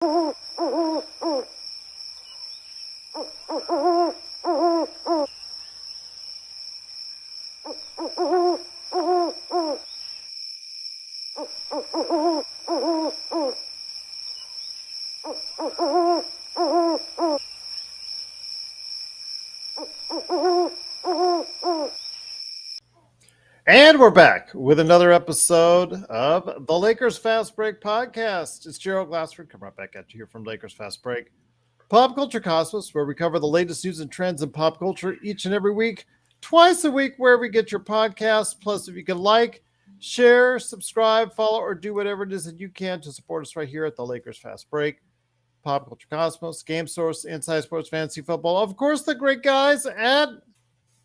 And we're back with another episode of the Lakers Fast Break podcast. It's Gerald Glassford coming right back at you here from Lakers Fast Break, Pop Culture Cosmos, where we cover the latest news and trends in pop culture each and every week, twice a week, wherever you get your podcasts. Plus, if you can like, share, subscribe, follow, or do whatever it is that you can to support us right here at the Lakers Fast Break, Pop Culture Cosmos, Game Source, Inside Sports, Fantasy Football. Of course, the great guys at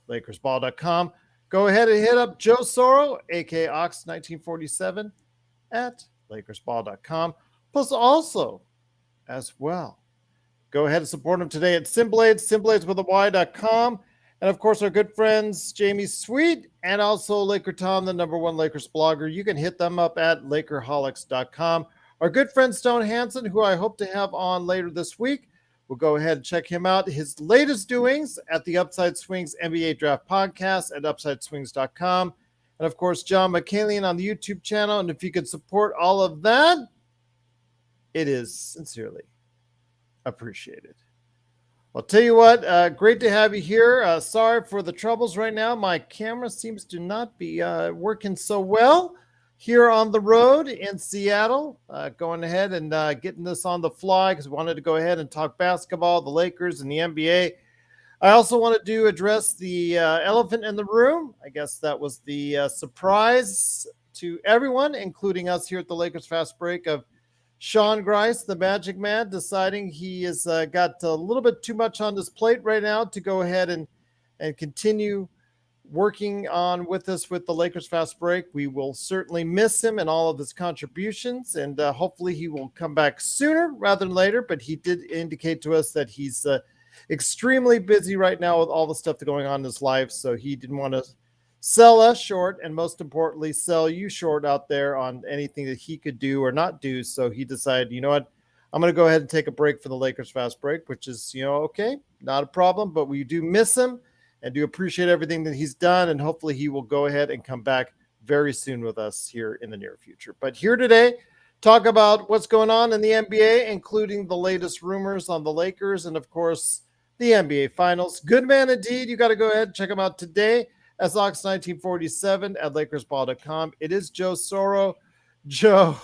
LakersBall.com. Go ahead and hit up Joe Soro, a.k.a. Ox1947, at LakersBall.com. Plus, also, as well, go ahead and support him today at Simblades with a Y.com. And, of course, our good friends, Jamie Sweet, and also Laker Tom, the #1 Lakers blogger. You can hit them up at Lakerholics.com. Our good friend Stone Hansen, who I hope to have on later this week. We'll go ahead and check him out. His latest doings at the Upside Swings NBA Draft Podcast at UpsideSwings.com. And, of course, John McCallion on the YouTube channel. And if you could support all of that, it is sincerely appreciated. I'll tell you what, great to have you here. Sorry for the troubles right now. My camera seems to not be working so well here on the road in Seattle. Going ahead and getting this on the fly because we wanted to go ahead and talk basketball, the Lakers, and the NBA. I also wanted to address the elephant in the room. I guess that was the surprise to everyone, including us here at the Lakers Fast Break, of Sean Grice, the MagicMan, deciding he has got a little bit too much on his plate right now to go ahead and continue working on with us with the Lakers Fast Break. We will certainly miss him and all of his contributions, and hopefully he will come back sooner rather than later. But he did indicate to us that he's extremely busy right now with all the stuff that's going on in his life, so he didn't want to sell us short, and most importantly, sell you short out there on anything that he could do or not do. So he decided, you know what, I'm going to go ahead and take a break for the Lakers Fast Break, which is, okay, not a problem, but we do miss him and do appreciate everything that he's done, and hopefully he will go ahead and come back very soon with us here in the near future. But here today, talk about what's going on in the NBA, including the latest rumors on the Lakers and, of course, the NBA Finals. Good man indeed. You got to go ahead and check him out today as Ox1947 at LakersBall.com. It is Joe Soro. Joe,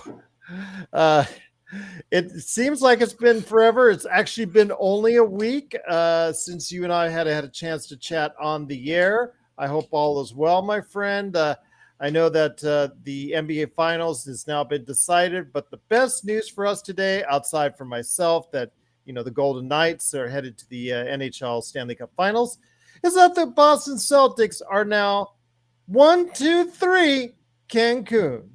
it seems like it's been forever. It's actually been only a week since you and I had a chance to chat on the air. I hope all is well, my friend. I know that the NBA Finals has now been decided, but the best news for us today, outside from myself, that the Golden Knights are headed to the NHL Stanley Cup Finals, is that the Boston Celtics are now 1-2-3 Cancun.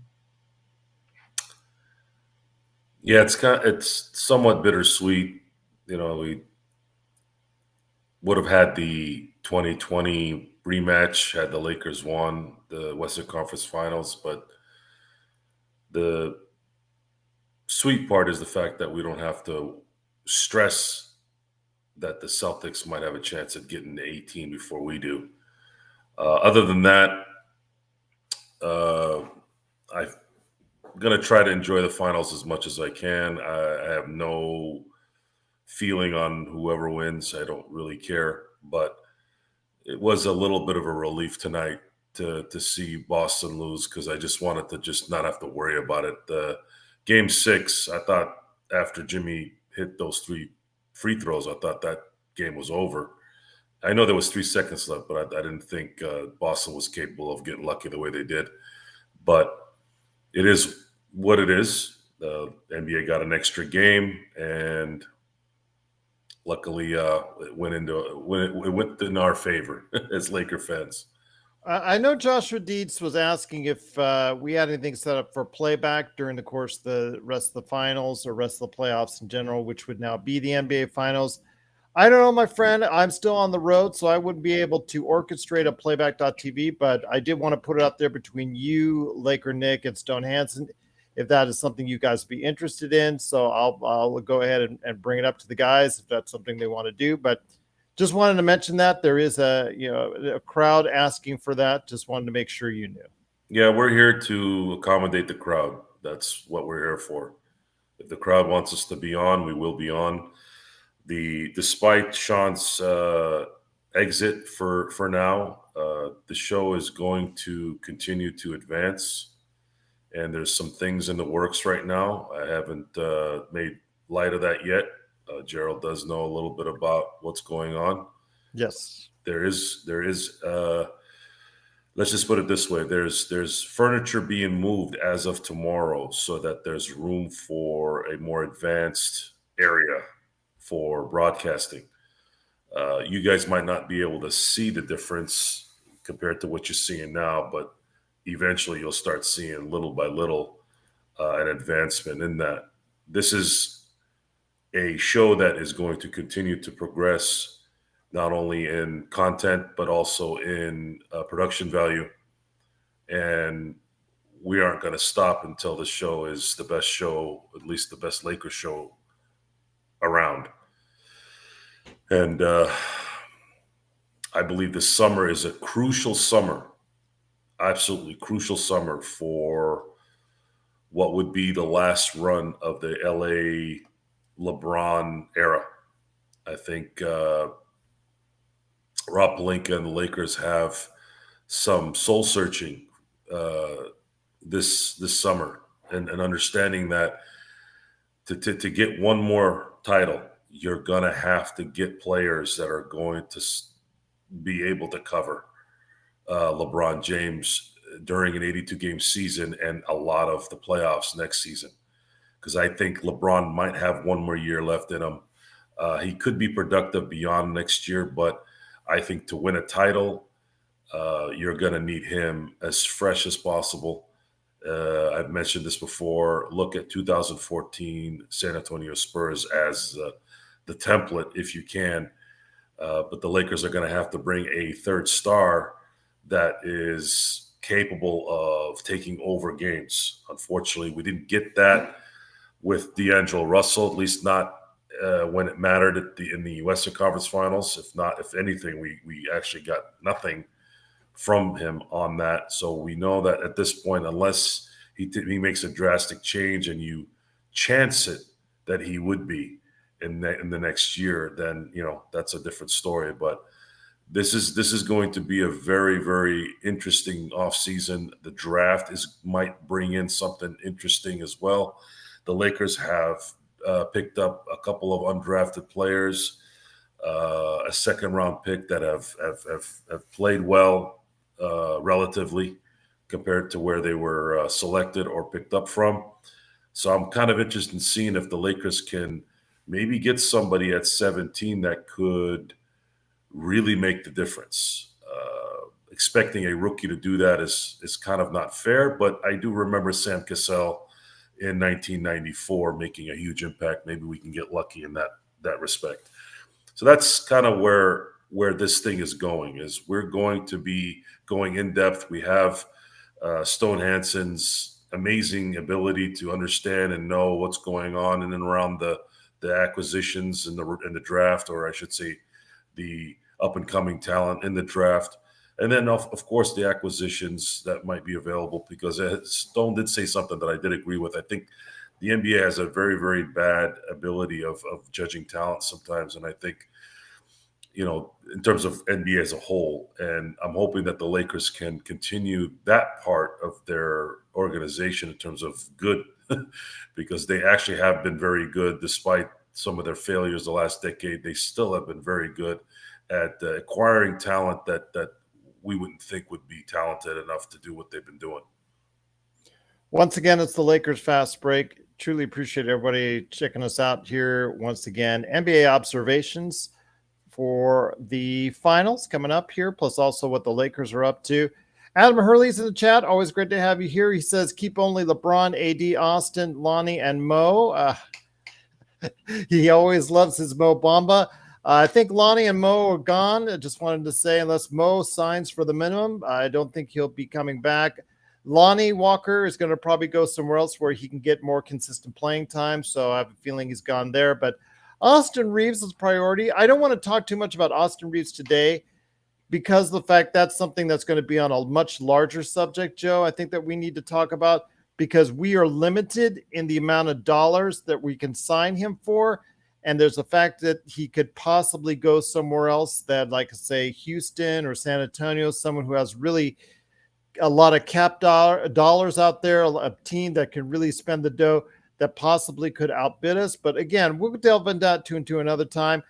Yeah, it's somewhat bittersweet. We would have had the 2020 rematch had the Lakers won the Western Conference Finals, but the sweet part is the fact that we don't have to stress that the Celtics might have a chance at getting to 18 before we do. Other than that, I'm going to try to enjoy the finals as much as I can. I have no feeling on whoever wins. I don't really care. But it was a little bit of a relief tonight to see Boston lose, because I just wanted to just not have to worry about it. Game 6, I thought after Jimmy hit those 3 free throws, I thought that game was over. I know there was 3 seconds left, but I didn't think Boston was capable of getting lucky the way they did. But it is what it is. The NBA got an extra game, and luckily it went in our favor as Laker fans. I know Joshua Dietz was asking if we had anything set up for playback during the course of the rest of the finals or rest of the playoffs in general, which would now be the NBA Finals. I don't know, my friend. I'm still on the road, so I wouldn't be able to orchestrate a playback.tv, but I did want to put it out there between you, Laker Nick, and Stone Hansen. if that is something you guys be interested in. So I'll go ahead and bring it up to the guys if that's something they want to do. But just wanted to mention that there is a crowd asking for that. Just wanted to make sure you knew. Yeah, we're here to accommodate the crowd. That's what we're here for. If the crowd wants us to be on, we will be on. Despite Sean's exit for now, the show is going to continue to advance, and there's some things in the works right now. I haven't made light of that yet. Gerald does know a little bit about what's going on. Yes, there is. Let's just put it this way: there's furniture being moved as of tomorrow, so that there's room for a more advanced area for broadcasting. You guys might not be able to see the difference compared to what you're seeing now, but eventually you'll start seeing little by little an advancement in that. This is a show that is going to continue to progress, not only in content, but also in production value. And we aren't going to stop until the show is the best show, at least the best Lakers show around. And I believe this summer is a crucial summer, absolutely crucial summer for what would be the last run of the LA LeBron era. I think Rob Pelinka and the Lakers have some soul searching this summer, and understanding that to get one more title, you're gonna have to get players that are going to be able to cover LeBron James during an 82-game season and a lot of the playoffs next season. Because I think LeBron might have one more year left in him. He could be productive beyond next year, but I think to win a title, you're going to need him as fresh as possible. I've mentioned this before. Look at 2014 San Antonio Spurs as the template, if you can. But the Lakers are going to have to bring a third star that is capable of taking over games. Unfortunately, we didn't get that with D'Angelo Russell, at least not when it mattered in the Western Conference Finals. If anything, we actually got nothing from him on that. So we know that at this point, unless he makes a drastic change and you chance it that he would be in the next year, then that's a different story. But this is going to be a very, very interesting offseason. The draft might bring in something interesting as well. The Lakers have picked up a couple of undrafted players, a second-round pick that have played well relatively compared to where they were selected or picked up from. So I'm kind of interested in seeing if the Lakers can maybe get somebody at 17 that could really make the difference. Expecting a rookie to do that is kind of not fair, but I do remember Sam Cassell in 1994 making a huge impact. Maybe we can get lucky in that respect. So that's kind of where this thing is going. Is we're going to be going in depth. We have Stone Hansen's amazing ability to understand and know what's going on in and around the acquisitions in the draft, or I should say, the up and coming talent in the draft. And then, of course, the acquisitions that might be available, because Stone did say something that I did agree with. I think the NBA has a very, very bad ability of judging talent sometimes. And I think, in terms of NBA as a whole, and I'm hoping that the Lakers can continue that part of their organization in terms of good, because they actually have been very good despite some of their failures the last decade. They still have been very good at acquiring talent that we wouldn't think would be talented enough to do what they've been doing. Once again, it's the Lakers Fast Break. Truly appreciate everybody checking us out here once again. NBA observations for the finals coming up here, plus also what the Lakers are up to. Adam Hurley's in the chat. Always great to have you here. He says, keep only LeBron, AD, Austin, Lonnie, and Mo. He always loves his Mo Bamba. I think Lonnie and Mo are gone. I just wanted to say, unless Mo signs for the minimum, I don't think he'll be coming back. Lonnie Walker is going to probably go somewhere else where he can get more consistent playing time. So I have a feeling he's gone there. But Austin Reeves is priority. I don't want to talk too much about Austin Reeves today because of the fact that's something that's going to be on a much larger subject, Joe. I think that we need to talk about because we are limited in the amount of dollars that we can sign him for. And there's the fact that he could possibly go somewhere else that, like, say, Houston or San Antonio, someone who has really a lot of cap dollars out there, a team that can really spend the dough that possibly could outbid us. But again, we'll delve into that into another time.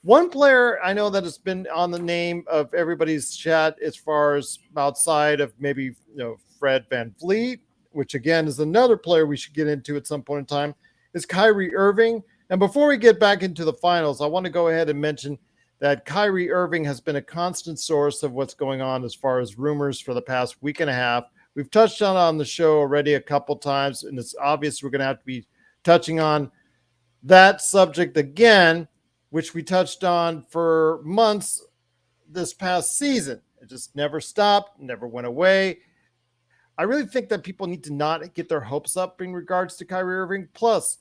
One player I know that has been on the name of everybody's chat as far as outside of maybe Fred VanVleet, which again is another player we should get into at some point in time, is Kyrie Irving. And before we get back into the finals, I want to go ahead and mention that Kyrie Irving has been a constant source of what's going on as far as rumors for the past week and a half. We've touched on the show already a couple times, and it's obvious we're going to have to be touching on that subject again, which we touched on for months this past season. It just never stopped, never went away. I really think that people need to not get their hopes up in regards to Kyrie Irving. Plus,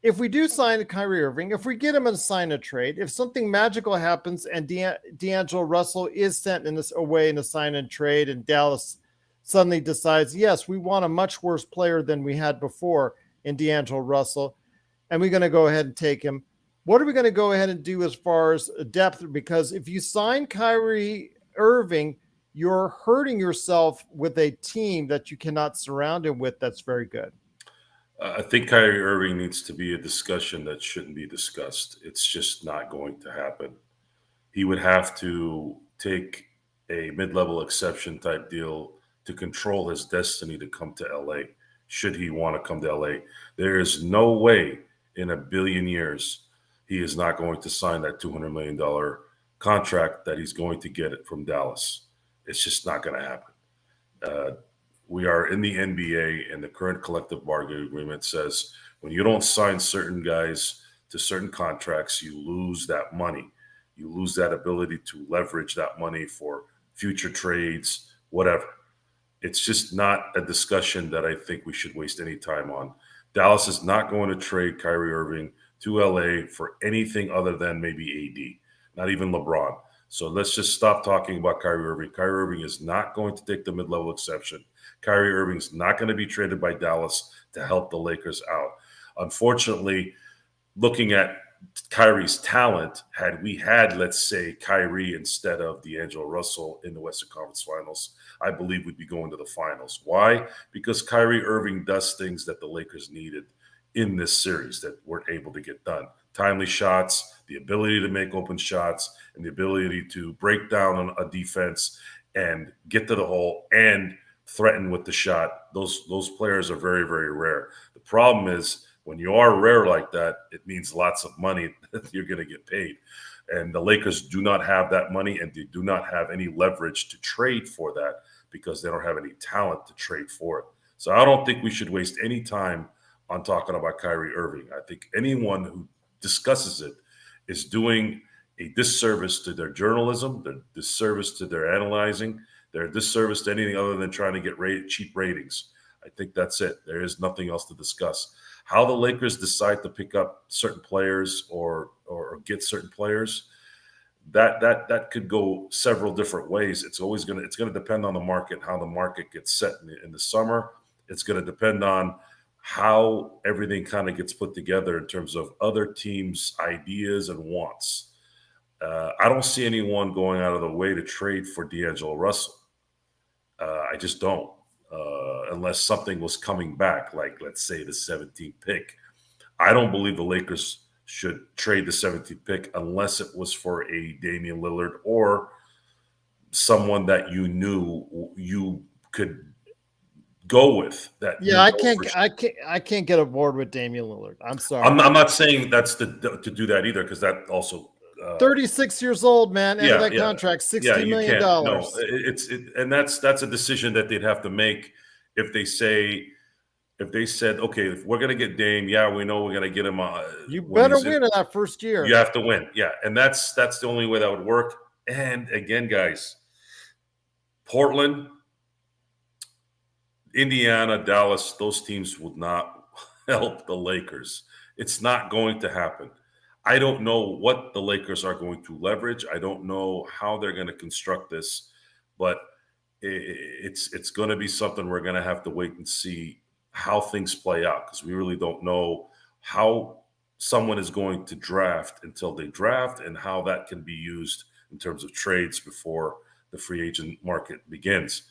if we do sign a Kyrie Irving, if we get him and sign a trade, if something magical happens and D'Angelo Russell is sent away in a sign and trade and Dallas suddenly decides, yes, we want a much worse player than we had before in D'Angelo Russell, and we're going to go ahead and take him, what are we going to go ahead and do as far as depth? Because if you sign Kyrie Irving, you're hurting yourself with a team that you cannot surround him with that's very good. I think Kyrie Irving needs to be a discussion that shouldn't be discussed. It's just not going to happen. He would have to take a mid-level exception type deal to control his destiny to come to LA, should he want to come to LA. There is no way in a billion years he is not going to sign that $200 million contract that he's going to get it from Dallas. It's just not going to happen. We are in the NBA, and the current collective bargaining agreement says when you don't sign certain guys to certain contracts, you lose that money. You lose that ability to leverage that money for future trades, whatever. It's just not a discussion that I think we should waste any time on. Dallas is not going to trade Kyrie Irving to LA for anything other than maybe AD, not even LeBron. So let's just stop talking about Kyrie Irving. Kyrie Irving is not going to take the mid-level exception. Kyrie Irving's not going to be traded by Dallas to help the Lakers out. Unfortunately, looking at Kyrie's talent, had we had, let's say, Kyrie instead of D'Angelo Russell in the Western Conference Finals, I believe we'd be going to the finals. Why? Because Kyrie Irving does things that the Lakers needed in this series that weren't able to get done. Timely shots, the ability to make open shots, and the ability to break down on a defense and get to the hole and threaten with the shot. Those players are very, very rare. The problem is when you are rare like that, it means lots of money that you're going to get paid. And the Lakers do not have that money, and they do not have any leverage to trade for that because they don't have any talent to trade for it. So I don't think we should waste any time on talking about Kyrie Irving. I think anyone who discusses it is doing a disservice to their journalism, their disservice to their analyzing, their disservice to anything other than trying to get cheap ratings. I think that's it. There is nothing else to discuss. How the Lakers decide to pick up certain players or get certain players, that could go several different ways. It's going to depend on the market, how the market gets set in the summer. It's going to depend on how everything kind of gets put together in terms of other teams' ideas and wants. I don't see anyone going out of the way to trade for D'Angelo Russell. I just don't, unless something was coming back, like let's say the 17th pick. I don't believe the Lakers should trade the 17th pick unless it was for a Damian Lillard or someone that you knew you could go with. That yeah, I can't get aboard with Damian Lillard. I'm sorry. I'm not saying that's to do that either, because that also 36 years old, man. End of that contract, $60 million. No, and that's a decision that they'd have to make if they said, okay, if we're going to get Dame, we know we're going to get him. You better win in that first year. You have to win, and that's the only way that would work. And again, guys, Portland, Indiana, Dallas, those teams would not help the Lakers. It's not going to happen. I don't know what the Lakers are going to leverage. I don't know how they're going to construct this, but it's going to be something we're going to have to wait and see how things play out, because we really don't know how someone is going to draft until they draft, and how that can be used in terms of trades before the free agent market begins.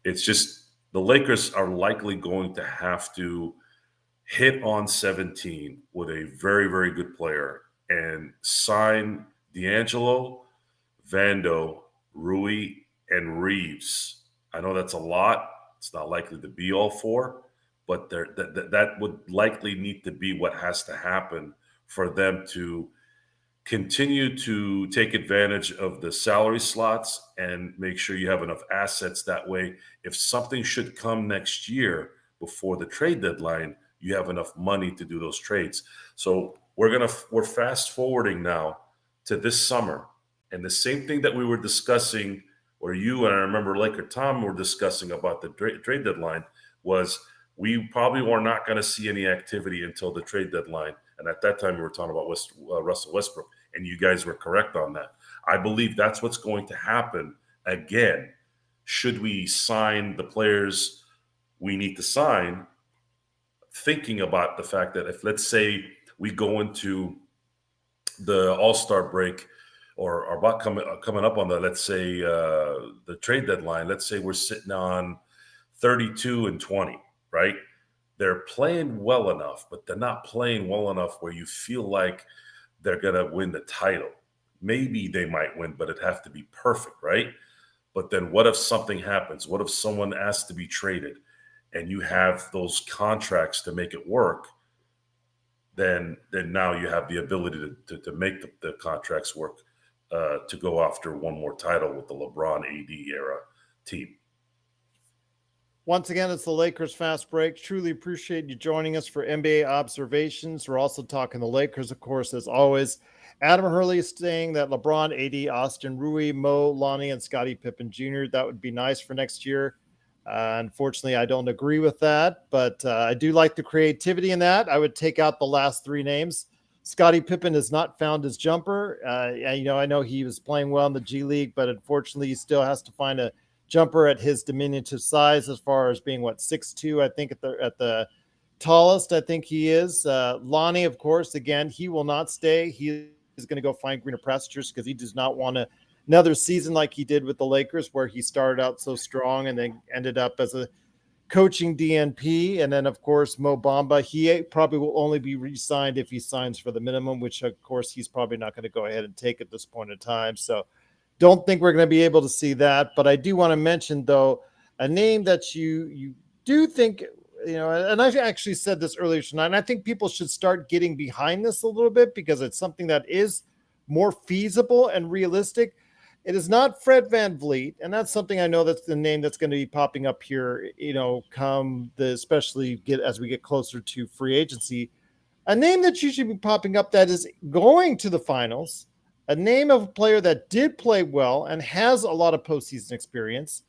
It's just the Lakers are likely going to have to hit on 17 with a very, very good player and sign D'Angelo, Vando, Rui, and Reeves. I know that's a lot. It's not likely to be all four, but that would likely need to be what has to happen for them to continue to take advantage of the salary slots and make sure you have enough assets. That way, if something should come next year before the trade deadline, you have enough money to do those trades. So we're fast forwarding now to this summer. And the same thing that we were discussing, or you and I remember Laker Tom were discussing about the trade deadline, was we probably were not going to see any activity until the trade deadline. And at that time, we were talking about Russell Westbrook, and you guys were correct on that. I believe that's what's going to happen again. Should we sign the players we need to sign, thinking about the fact that if, let's say, we go into the All-Star break or about coming up on the, let's say, the trade deadline, let's say we're sitting on 32-20, right? They're playing well enough, but they're not playing well enough where you feel like they're going to win the title. Maybe they might win, but it'd have to be perfect, right? But then what if something happens? What if someone asks to be traded and you have those contracts to make it work? Then now you have the ability to make the contracts work, to go after one more title with the LeBron AD era team. Once again, it's the Lakers Fast Break. Truly appreciate you joining us for NBA observations. We're also talking the Lakers, of course, as always. Adam Hurley is saying that LeBron, AD, Austin, Rui, Mo, Lonnie, and Scottie Pippen Jr., that would be nice for next year. Unfortunately, I don't agree with that, but I do like the creativity in that. I would take out the last three names. Scottie Pippen has not found his jumper. I know he was playing well in the G League, but unfortunately, he still has to find a jumper at his diminutive size, as far as being 6'2", I think at the tallest. I think he is. Lonnie, of course, again, he will not stay. He is going to go find greener pastures because he does not want another season like he did with the Lakers, where he started out so strong and then ended up as a coaching DNP. And then, of course, Mo Bamba, he probably will only be re-signed if he signs for the minimum, which, of course, he's probably not going to go ahead and take at this point in time. So don't think we're going to be able to see that. But I do want to mention, though, a name that you do think, and I actually said this earlier tonight, and I think people should start getting behind this a little bit because it's something that is more feasible and realistic. It is not Fred VanVleet, and that's something I know that's the name that's going to be popping up here, especially as we get closer to free agency. A name that you should be popping up that is going to the finals, a name of a player that did play well and has a lot of postseason experience,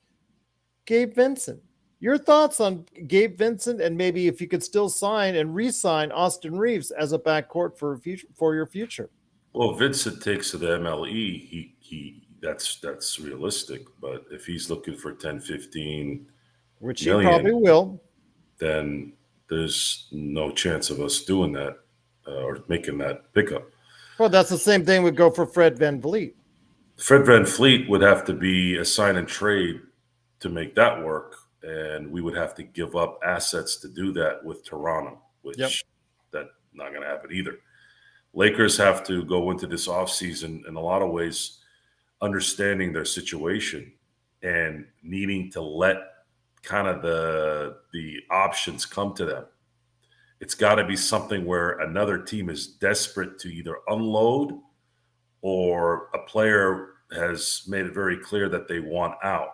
Gabe Vincent. Your thoughts on Gabe Vincent, and maybe if you could still sign and re-sign Austin Reeves as a backcourt for your future? Well, Vincent takes to the MLE. That's realistic. But if he's looking for 10, 15 which million, he probably will, then there's no chance of us doing that or making that pickup. Well, that's the same thing would go for Fred VanVleet. Fred VanVleet would have to be a sign and trade to make that work, and we would have to give up assets to do that with Toronto, which that's not going to happen either. Lakers have to go into this offseason in a lot of ways understanding their situation and needing to let kind of the options come to them. It's got to be something where another team is desperate to either unload, or a player has made it very clear that they want out.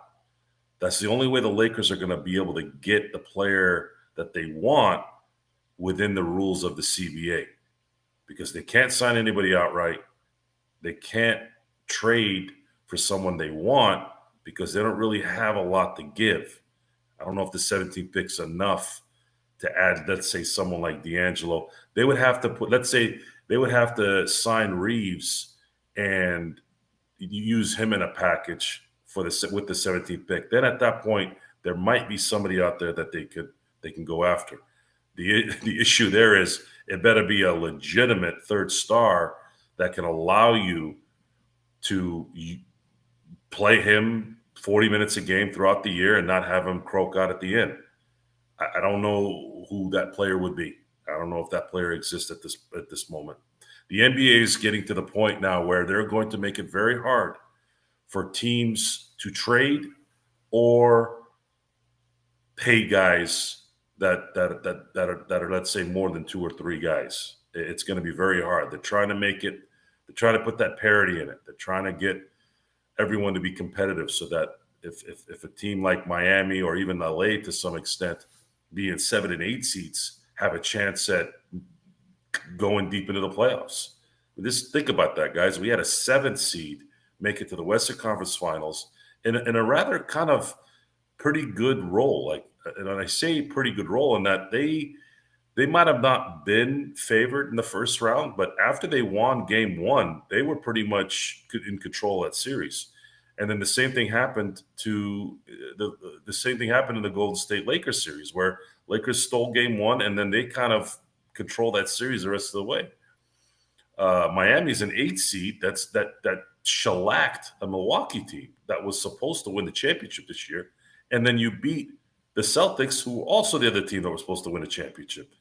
That's the only way the Lakers are going to be able to get the player that they want within the rules of the CBA, because they can't sign anybody outright. They can't trade for someone they want because they don't really have a lot to give. I don't know if the 17th pick's enough to add, let's say, someone like D'Angelo. They would have to put, let's say, they would have to sign Reeves and use him in a package for with the 17th pick. Then at that point, there might be somebody out there that they can go after. The issue there is it better be a legitimate third star that can allow you to play him 40 minutes a game throughout the year and not have him croak out at the end. I don't know who that player would be. I don't know if that player exists at this moment. The NBA is getting to the point now where they're going to make it very hard for teams to trade or pay guys that are, let's say, more than 2 or 3 guys. It's going to be very hard. They're trying to put that parity in it. They're trying to get everyone to be competitive so that if a team like Miami or even LA to some extent being 7 and 8 seats have a chance at going deep into the playoffs. Just think about that, guys. We had a 7th seed make it to the Western Conference Finals in a rather kind of pretty good role. Like, and I say pretty good role in that they might have not been favored in the first round, but after they won game 1, they were pretty much in control of that series. And then the same thing happened to the same thing happened in the Golden State Lakers series, where Lakers stole game 1 and then they kind of control that series the rest of the way. Miami's an 8th seed that shellacked a Milwaukee team that was supposed to win the championship this year, and then you beat the Celtics, who were also the other team that was supposed to win a championship.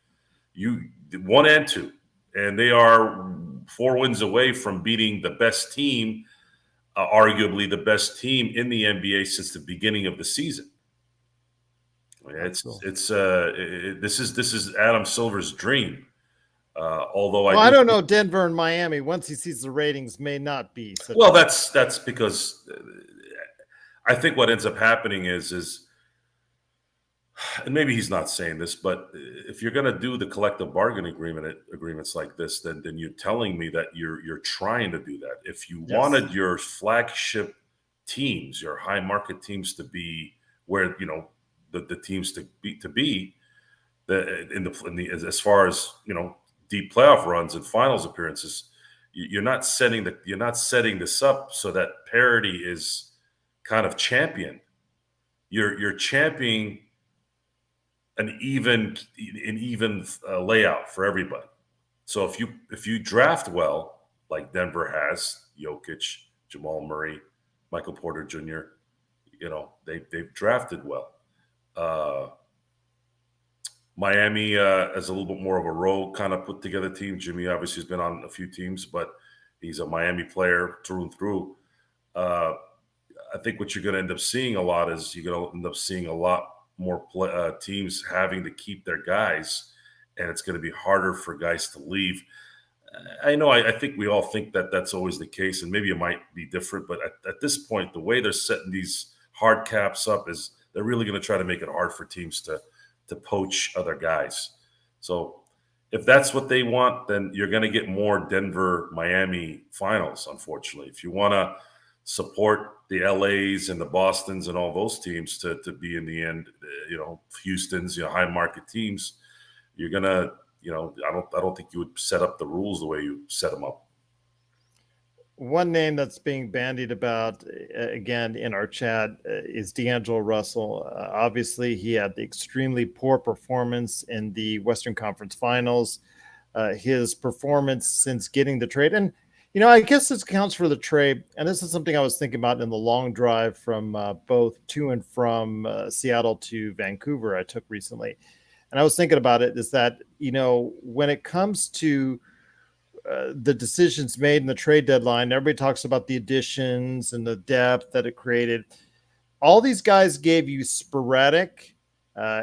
You 1 and 2, and they are 4 wins away from beating the best team, arguably the best team in the NBA since the beginning of the season. This is Adam Silver's dream. Although I don't know, Denver and Miami, once he sees the ratings, may not be. That's because I think what ends up happening is, and maybe he's not saying this, but if you're going to do the collective bargaining agreements like this, then you're telling me that you're trying to do that. If you wanted your flagship teams, your high market teams to be where the teams to be as far as deep playoff runs and finals appearances, you're not setting this up so that parity is kind of championed. You're championing an even layout for everybody. So if you draft well, like Denver has, Jokic, Jamal Murray, Michael Porter Jr., they've drafted well. Miami is a little bit more of a role kind of put together team. Jimmy obviously has been on a few teams, but he's a Miami player through and through. I think what you're going to end up seeing a lot is you're going to end up seeing a lot more teams having to keep their guys, and it's going to be harder for guys to leave. I know I think we all think that that's always the case, and maybe it might be different, but at this point, the way they're setting these hard caps up is they're really going to try to make it hard for teams to poach other guys. So if that's what they want, then you're going to get more Denver-Miami finals, unfortunately. If you want to support the LAs and the Bostons and all those teams to be in the end, Houston's, high market teams, you're going to, I don't think you would set up the rules the way you set them up. One name that's being bandied about, again, in our chat is D'Angelo Russell. Obviously, he had the extremely poor performance in the Western Conference Finals. His performance since getting the trade, and, I guess this counts for the trade, and this is something I was thinking about in the long drive from both to and from Seattle to Vancouver I took recently. And I was thinking about it is that, when it comes to the decisions made in the trade deadline, everybody talks about the additions and the depth that it created. All these guys gave you sporadic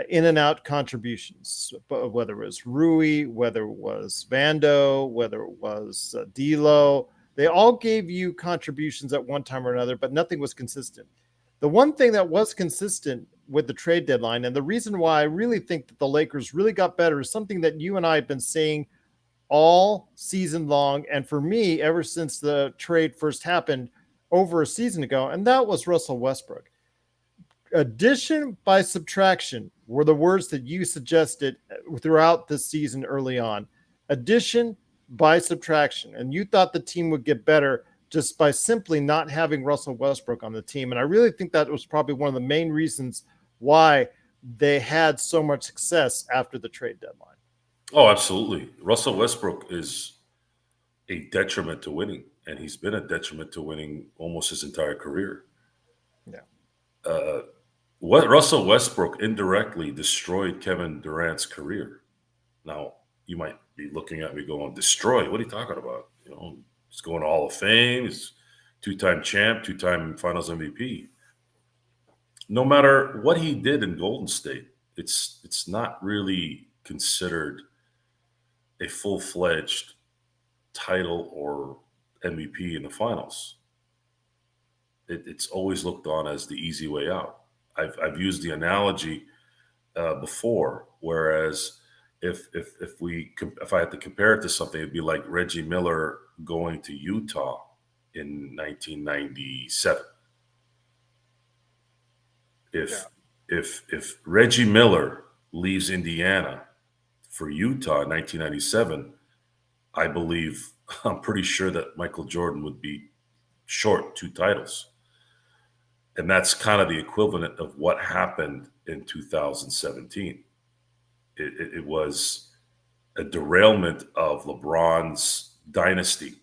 in and out contributions, whether it was Rui, whether it was Vando, whether it was D'Lo. They all gave you contributions at one time or another, but nothing was consistent. The one thing that was consistent with the trade deadline, and the reason why I really think that the Lakers really got better, is something that you and I have been saying all season long, and for me, ever since the trade first happened over a season ago, and that was Russell Westbrook. addition by subtraction were the words that you suggested throughout this season early on. Addition by subtraction. And you thought the team would get better just by simply not having Russell Westbrook on the team. And I really think that was probably one of the main reasons why they had so much success after the trade deadline. Oh, absolutely. Russell Westbrook is a detriment to winning, and he's been a detriment to winning almost his entire career. Yeah. What Russell Westbrook indirectly destroyed Kevin Durant's career. Now, you might be looking at me going, destroy? What are you talking about? You know, he's going to Hall of Fame. He's two-time champ, two-time Finals MVP. No matter what he did in Golden State, it's not really considered a full-fledged title or MVP in the finals. It's always looked on as the easy way out. I've used the analogy before, whereas if I had to compare it to something, it'd be like Reggie Miller going to Utah in 1997. If Reggie Miller leaves Indiana for Utah in 1997, I'm pretty sure that Michael Jordan would be short 2 titles. And that's kind of the equivalent of what happened in 2017. It was a derailment of LeBron's dynasty.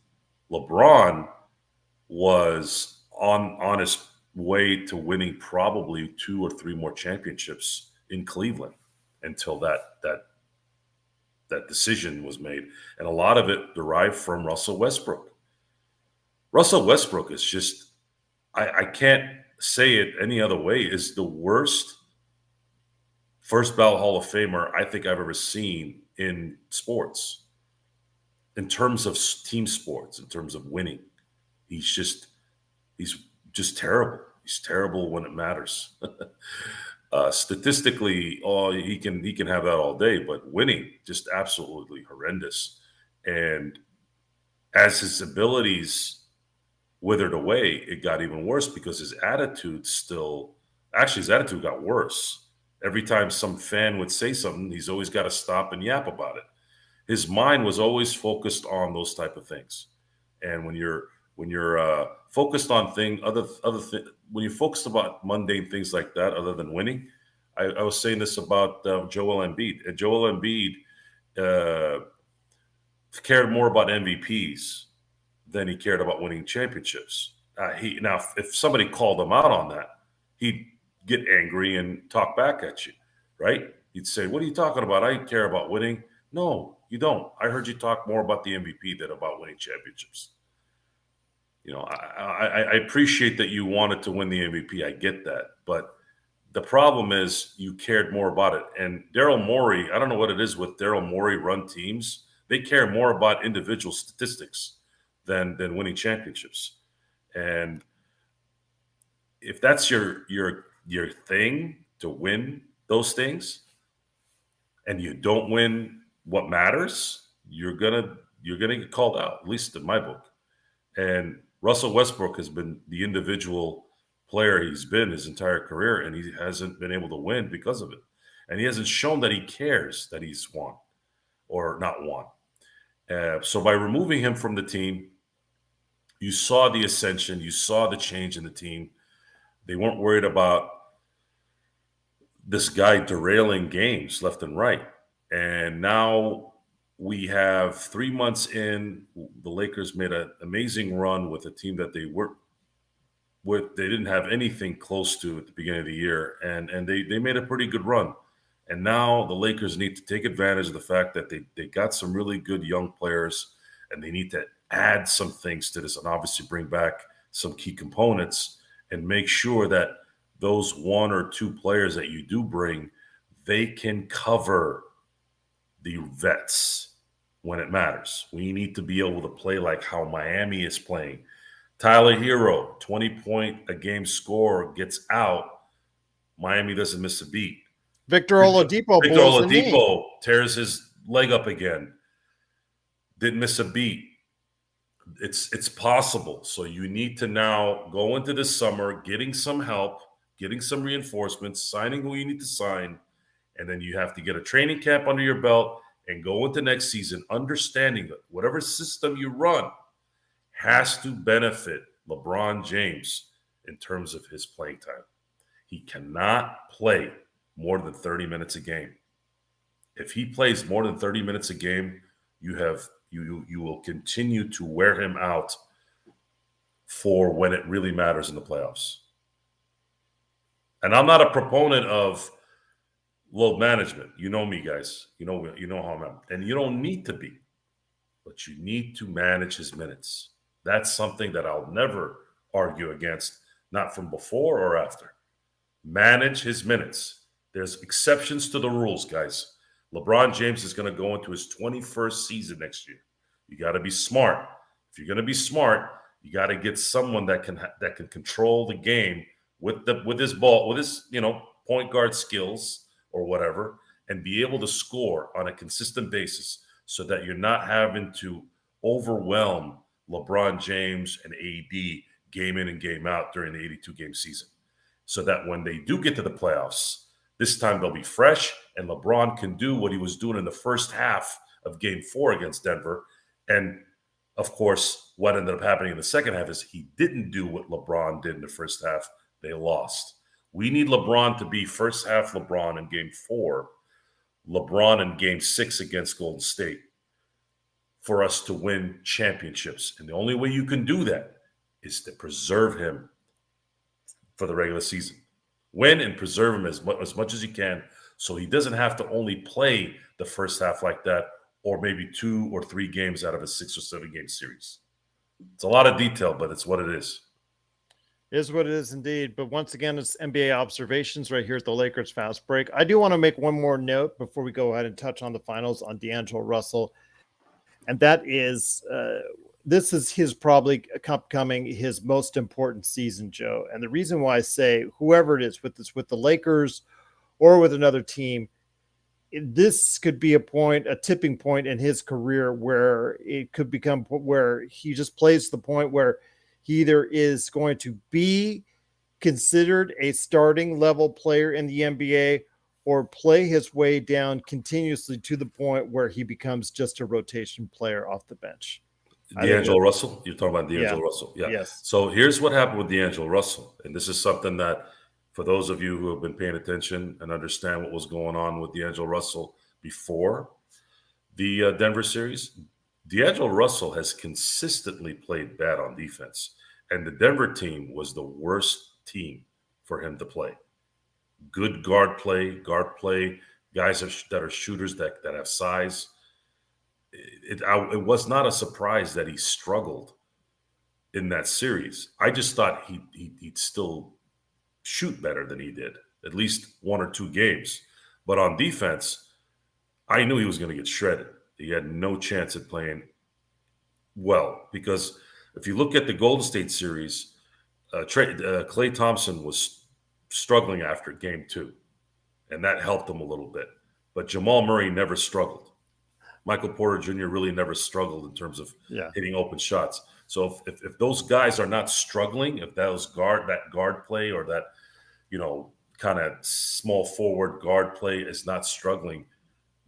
LeBron was on his way to winning probably 2 or 3 more championships in Cleveland until that decision was made. And a lot of it derived from Russell Westbrook. Russell Westbrook is just, I can't say it any other way, is the worst first ballot Hall of Famer I think I've ever seen in sports. In terms of team sports, in terms of winning, he's just terrible. He's terrible when it matters. Statistically, he can have that all day, but winning, just absolutely horrendous. And as his abilities withered away, it got even worse because his attitude got worse. Every time some fan would say something, he's always got to stop and yap about it. His mind was always focused on those type of things. And when you're focused on when you're focused about mundane things like that, other than winning, I was saying this about Joel Embiid. Joel Embiid cared more about MVPs than he cared about winning championships. Now, if somebody called him out on that, he'd get angry and talk back at you, right? He'd say, "What are you talking about? I care about winning." No, you don't. I heard you talk more about the MVP than about winning championships. You know, I appreciate that you wanted to win the MVP. I get that. But the problem is you cared more about it. And Daryl Morey, I don't know what it is with Daryl Morey run teams. They care more about individual statistics than winning championships. And if that's your thing, to win those things, and you don't win what matters, you're gonna get called out, at least in my book. And Russell Westbrook has been the individual player he's been his entire career, and he hasn't been able to win because of it. And he hasn't shown that he cares that he's won or not won. So by removing him from the team, you saw the ascension, you saw the change in the team. They weren't worried about this guy derailing games left and right. And now we have 3 months in, the Lakers made an amazing run with a team that they didn't have anything close to at the beginning of the year. And they made a pretty good run. And now the Lakers need to take advantage of the fact that they got some really good young players, and they need to add some things to this and obviously bring back some key components and make sure that those 1 or 2 players that you do bring, they can cover the vets when it matters. We need to be able to play like how Miami is playing. Tyler Hero, 20-point-a-game scorer, gets out. Miami doesn't miss a beat. Victor Oladipo tears his leg up again. Didn't miss a beat. It's possible. So you need to now go into this summer getting some help, getting some reinforcements, signing who you need to sign, and then you have to get a training camp under your belt and go into next season understanding that whatever system you run has to benefit LeBron James in terms of his playing time. He cannot play more than 30 minutes a game. If he plays more than 30 minutes a game, you will continue to wear him out for when it really matters in the playoffs. And I'm not a proponent of load management. You know me, guys. You know how I'm. And you don't need to be, but you need to manage his minutes. That's something that I'll never argue against, not from before or after. Manage his minutes. There's exceptions to the rules, guys. LeBron James is going to go into his 21st season next year. You got to be smart. If you're going to be smart, you got to get someone that can control the game with his ball, with his point guard skills or whatever, and be able to score on a consistent basis, so that you're not having to overwhelm LeBron James and AD game in and game out during the 82-game season, so that when they do get to the playoffs, this time they'll be fresh, and LeBron can do what he was doing in the first half of Game 4 against Denver. And, of course, what ended up happening in the second half is he didn't do what LeBron did in the first half. They lost. We need LeBron to be first half LeBron in Game 4, LeBron in Game 6 against Golden State, for us to win championships. And the only way you can do that is to preserve him for the regular season. Win and preserve him as much as you can, so he doesn't have to only play the first half like that, or maybe 2 or 3 games out of a 6 or 7 game series. It's a lot of detail, but it's what it is. It is what it is indeed. But once again, it's NBA observations right here at the Lakers Fast Break. I do want to make one more note before we go ahead and touch on the finals on D'Angelo Russell. And that is, this is his probably upcoming his most important season, Joe. And the reason why I say whoever it is, with the Lakers or with another team, this could be a tipping point in his career where it could become where he just plays to the point where he either is going to be considered a starting level player in the NBA or play his way down continuously to the point where he becomes just a rotation player off the bench. D'Angelo Russell? You're talking about D'Angelo Russell. Yeah. Yes. So here's what happened with D'Angelo Russell. And this is something that, for those of you who have been paying attention and understand what was going on with D'Angelo Russell before the Denver series, D'Angelo Russell has consistently played bad on defense. And the Denver team was the worst team for him to play. Good guard play, guys that are shooters that have size. It was not a surprise that he struggled in that series. I just thought he'd still shoot better than he did, at least 1 or 2 games. But on defense, I knew he was going to get shredded. He had no chance at playing well, because if you look at the Golden State series, Klay Thompson was struggling after Game 2, and that helped him a little bit. But Jamal Murray never struggled. Michael Porter Jr. really never struggled in terms of hitting open shots. So if those guys are not struggling, if that guard play or that, kind of small forward guard play is not struggling,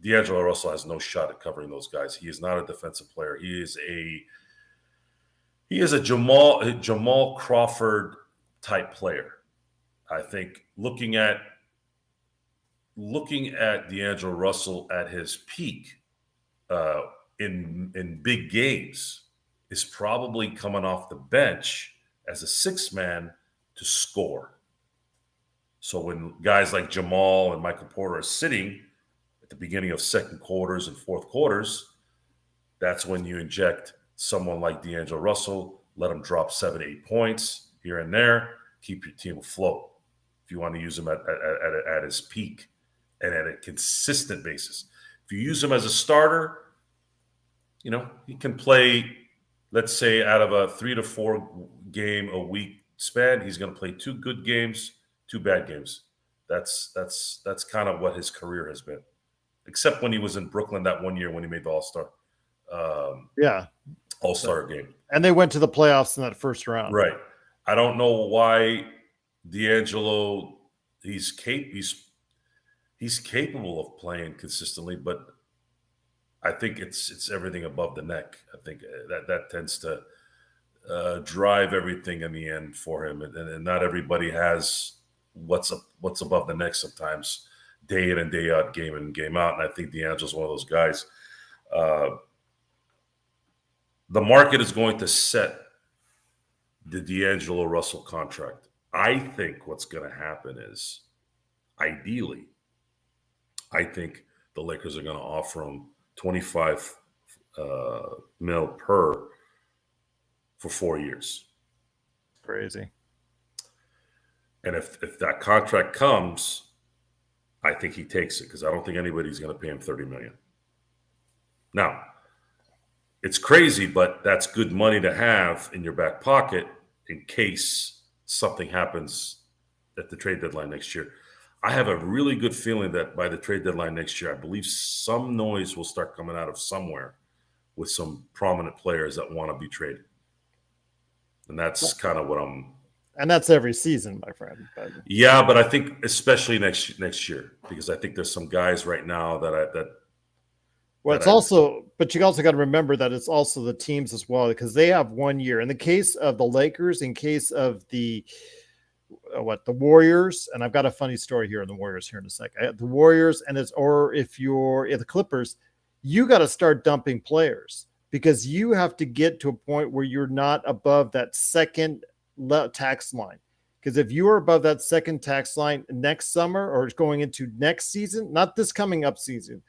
D'Angelo Russell has no shot at covering those guys. He is not a defensive player. He is a Jamal Crawford type player. I think looking at D'Angelo Russell at his peak in big games is probably coming off the bench as a 6-man to score. So when guys like Jamal and Michael Porter are sitting at the beginning of second quarters and fourth quarters, that's when you inject someone like D'Angelo Russell, let him drop 7-8 points here and there, keep your team afloat. If you want to use him at his peak and at a consistent basis. If you use him as a starter, he can play, let's say, out of a 3 to 4 game a week span, he's going to play 2 good games, 2 bad games. That's kind of what his career has been, except when he was in Brooklyn that one year when he made the All-Star. All-Star game. And they went to the playoffs in that first round. Right. I don't know why D'Angelo, he's capable of playing consistently, but I think it's everything above the neck. I think that tends to drive everything in the end for him, and not everybody has what's above the neck sometimes, day in and day out, game in and game out. And I think D'Angelo's one of those guys. The market is going to set the D'Angelo Russell contract. I think what's going to happen is, ideally, I think the Lakers are going to offer him 25 mil per for 4 years. Crazy. And if that contract comes, I think he takes it, because I don't think anybody's going to pay him $30 million. Now, it's crazy, but that's good money to have in your back pocket in case something happens at the trade deadline next year. I have a really good feeling that by the trade deadline next year, I believe some noise will start coming out of somewhere with some prominent players that want to be traded. And that's kind of what I'm... And that's every season, my friend. Yeah, but I think especially next year, because I think there's some guys right now but you also got to remember that it's also the teams as well, because they have 1 year. In the case of the Lakers, in case of the Warriors, and I've got a funny story here on the Warriors here in a second. The Warriors, if you're the Clippers, you got to start dumping players, because you have to get to a point where you're not above that second tax line. Because if you are above that second tax line next summer or going into next season, not this coming up season,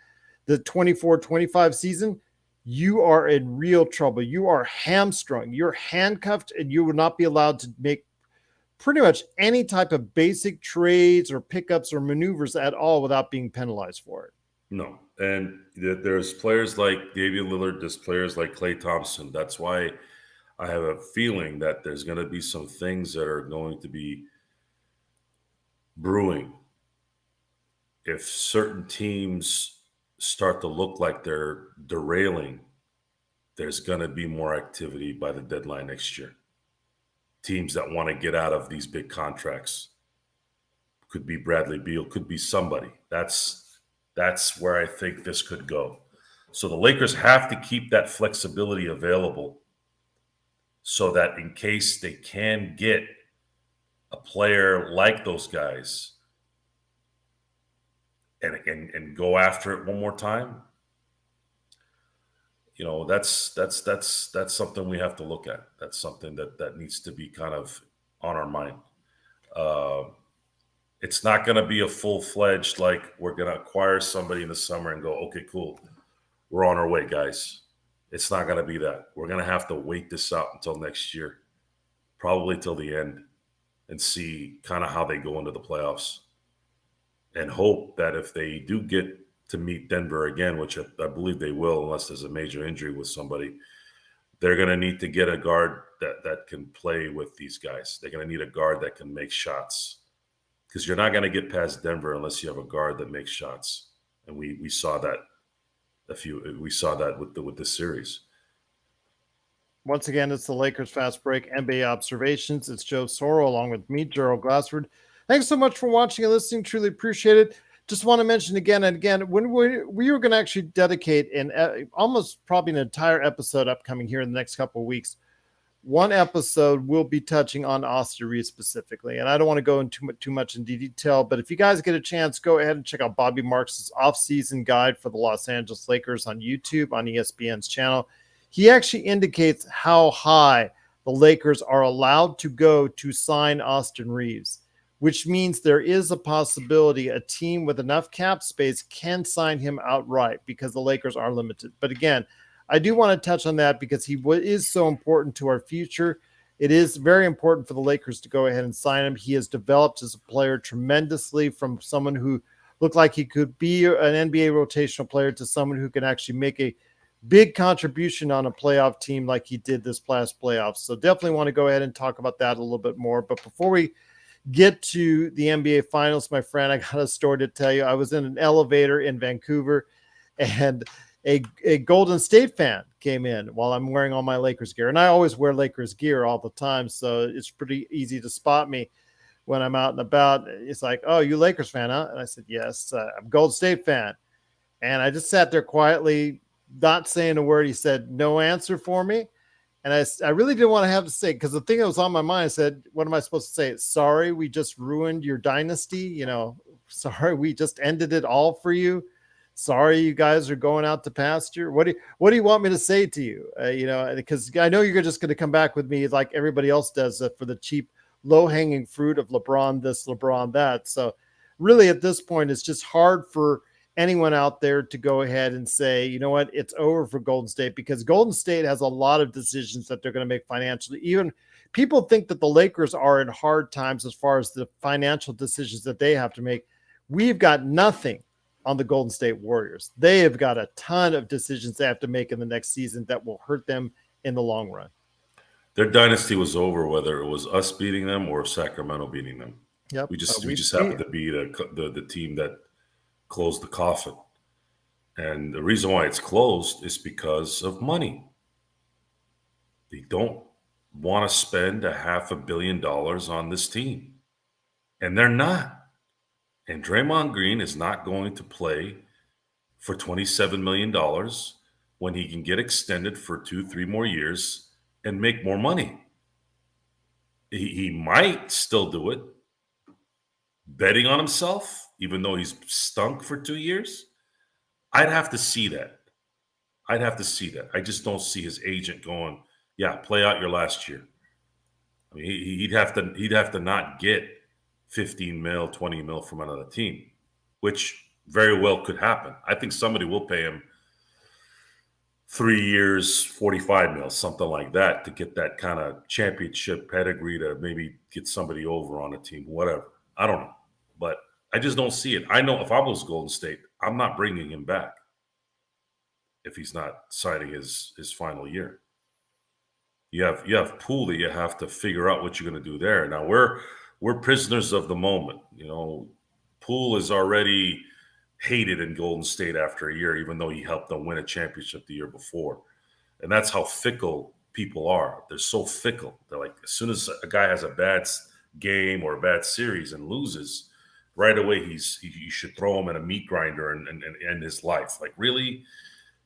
the 24-25 season, you are in real trouble. You are hamstrung. You're handcuffed, and you will not be allowed to make pretty much any type of basic trades or pickups or maneuvers at all without being penalized for it. No. And there's players like Damian Lillard, there's players like Klay Thompson. That's why I have a feeling that there's going to be some things that are going to be brewing. If certain teams start to look like they're derailing, there's going to be more activity by the deadline next year. Teams that want to get out of these big contracts. Could be Bradley Beal, could be somebody. That's where I think this could go. So the Lakers have to keep that flexibility available so that in case they can get a player like those guys and go after it one more time, that's something we have to look at. That's something that needs to be kind of on our mind. It's not going to be a full-fledged, like, we're going to acquire somebody in the summer and go, okay, cool, we're on our way, guys. It's not going to be that. We're going to have to wait this out until next year, probably till the end, and see kind of how they go into the playoffs, and hope that if they do get to meet Denver again, which I believe they will, unless there's a major injury with somebody, they're going to need to get a guard that can play with these guys. They're going to need a guard that can make shots, because you're not going to get past Denver unless you have a guard that makes shots. And we saw that with this series. Once again, it's the Lakers Fast Break NBA Observations. It's Joe Soro along with me, Gerald Glassford. Thanks so much for watching and listening. Truly appreciate it. Just want to mention again and again, when we were going to actually dedicate almost probably an entire episode upcoming here in the next couple of weeks. One episode will be touching on Austin Reeves specifically, and I don't want to go into too much in detail, but if you guys get a chance, go ahead and check out Bobby Marks' off-season guide for the Los Angeles Lakers on YouTube on ESPN's channel. He actually indicates how high the Lakers are allowed to go to sign Austin Reeves, which means there is a possibility a team with enough cap space can sign him outright, because the Lakers are limited. But again, I do want to touch on that because he is so important to our future. It is very important for the Lakers to go ahead and sign him. He has developed as a player tremendously, from someone who looked like he could be an NBA rotational player to someone who can actually make a big contribution on a playoff team like he did this past playoffs. So definitely want to go ahead and talk about that a little bit more. But before we get to the NBA Finals, my friend, I got a story to tell you. I was in an elevator in Vancouver, and a Golden State fan came in while I'm wearing all my Lakers gear. And I always wear Lakers gear all the time, so it's pretty easy to spot me. when I'm out and about. It's like, oh, you Lakers fan, huh? And I said, yes, I'm a Golden State fan. And I just sat there quietly, not saying a word. He said, no answer for me. And I really didn't want to have to say, because the thing that was on my mind, I said, what am I supposed to say? Sorry, we just ruined your dynasty. Sorry, we just ended it all for you. Sorry, you guys are going out to pasture. What do you want me to say to you? Because I know you're just going to come back with me like everybody else does for the cheap, low-hanging fruit of LeBron this, LeBron that. So really at this point, it's just hard for anyone out there to go ahead and say, you know what, it's over for Golden State, because Golden State has a lot of decisions that they're going to make financially. Even people think that the Lakers are in hard times as far as the financial decisions that they have to make. We've got nothing on the Golden State Warriors. They have got a ton of decisions they have to make in the next season that will hurt them in the long run. Their dynasty was over, whether it was us beating them or Sacramento beating them. Yep. We just happened to be the team that closed the coffin. And the reason why it's closed is because of money. They don't want to spend $500 million on this team. And they're not. And Draymond Green is not going to play for $27 million when he can get extended for 2-3 more years and make more money. He might still do it, betting on himself, even though he's stunk for 2 years. I'd have to see that. I just don't see his agent going, yeah, play out your last year. I mean, he'd have to not get 15 mil, 20 mil from another team, which very well could happen. I think somebody will pay him 3 years, 45 mil, something like that, to get that kind of championship pedigree, to maybe get somebody over on a team, whatever. I don't know. But I just don't see it. I know if I was Golden State, I'm not bringing him back if he's not signing his final year. You have Poole that you have to figure out what you're going to do there. Now we're prisoners of the moment. Poole is already hated in Golden State after a year, even though he helped them win a championship the year before. And that's how fickle people are. They're so fickle. They're like, as soon as a guy has a bad game or a bad series and loses, right away you should throw him in a meat grinder and end his life. Like, really?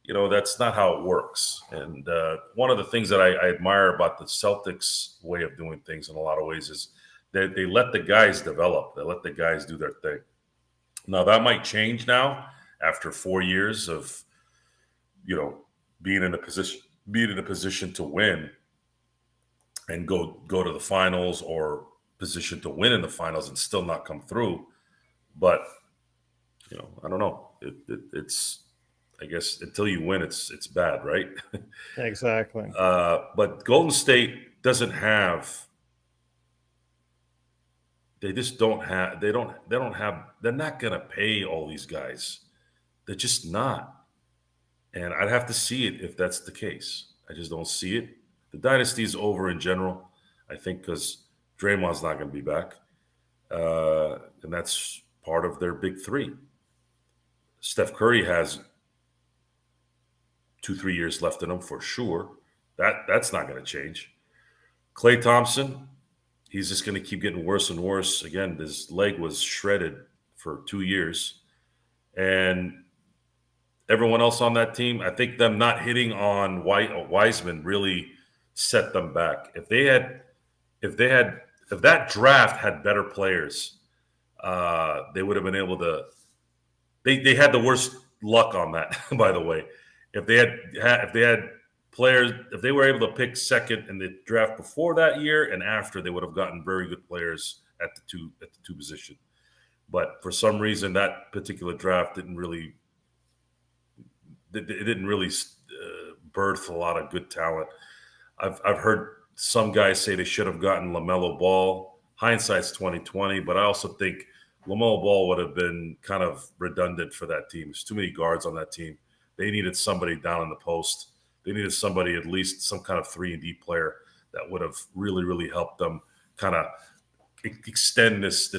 That's not how it works. And one of the things that I admire about the Celtics' way of doing things in a lot of ways is that they let the guys develop. They let the guys do their thing. Now, that might change now after 4 years of, being in a position to win and go to the finals, or position to win in the finals and still not come through. But, I don't know. It's, I guess, until you win, it's bad, right? Exactly. But Golden State doesn't have. They just don't have. They don't have. They're not gonna pay all these guys. They're just not. And I'd have to see it if that's the case. I just don't see it. The dynasty is over in general, I think, because Draymond's not going to be back, and that's part of their big three. Steph Curry has 2-3 years left in him for sure. That's not going to change. Klay Thompson, he's just going to keep getting worse and worse. Again, his leg was shredded for 2 years. And everyone else on that team, I think them not hitting on Wiseman really set them back. If that draft had better players, they would have been able to. They had the worst luck on that, by the way. If they had players, if they were able to pick second in the draft before that year and after, they would have gotten very good players at the two position. But for some reason, that particular draft didn't really birth a lot of good talent. I've heard some guys say they should have gotten LaMelo Ball. Hindsight's 2020, but I also think LaMelo Ball would have been kind of redundant for that team. There's too many guards on that team. They needed somebody down in the post. They needed somebody, at least some kind of 3-and-D player that would have really, really helped them kind of extend this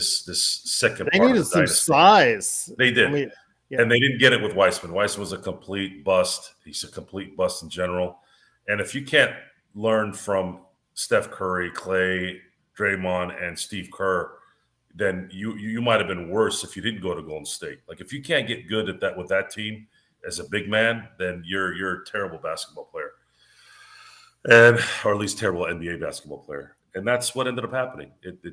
second They part needed of the some dynasty. size. They did. I mean, yeah. And they didn't get it with Wiseman. Wiseman was a complete bust. He's a complete bust in general. And if you can't learn from Steph Curry, Klay, Draymond, and Steve Kerr then you might have been worse if you didn't go to Golden State. Like if you can't get good at that with that team as a big man, then you're a terrible basketball player, or at least terrible NBA basketball player. And that's what ended up happening. They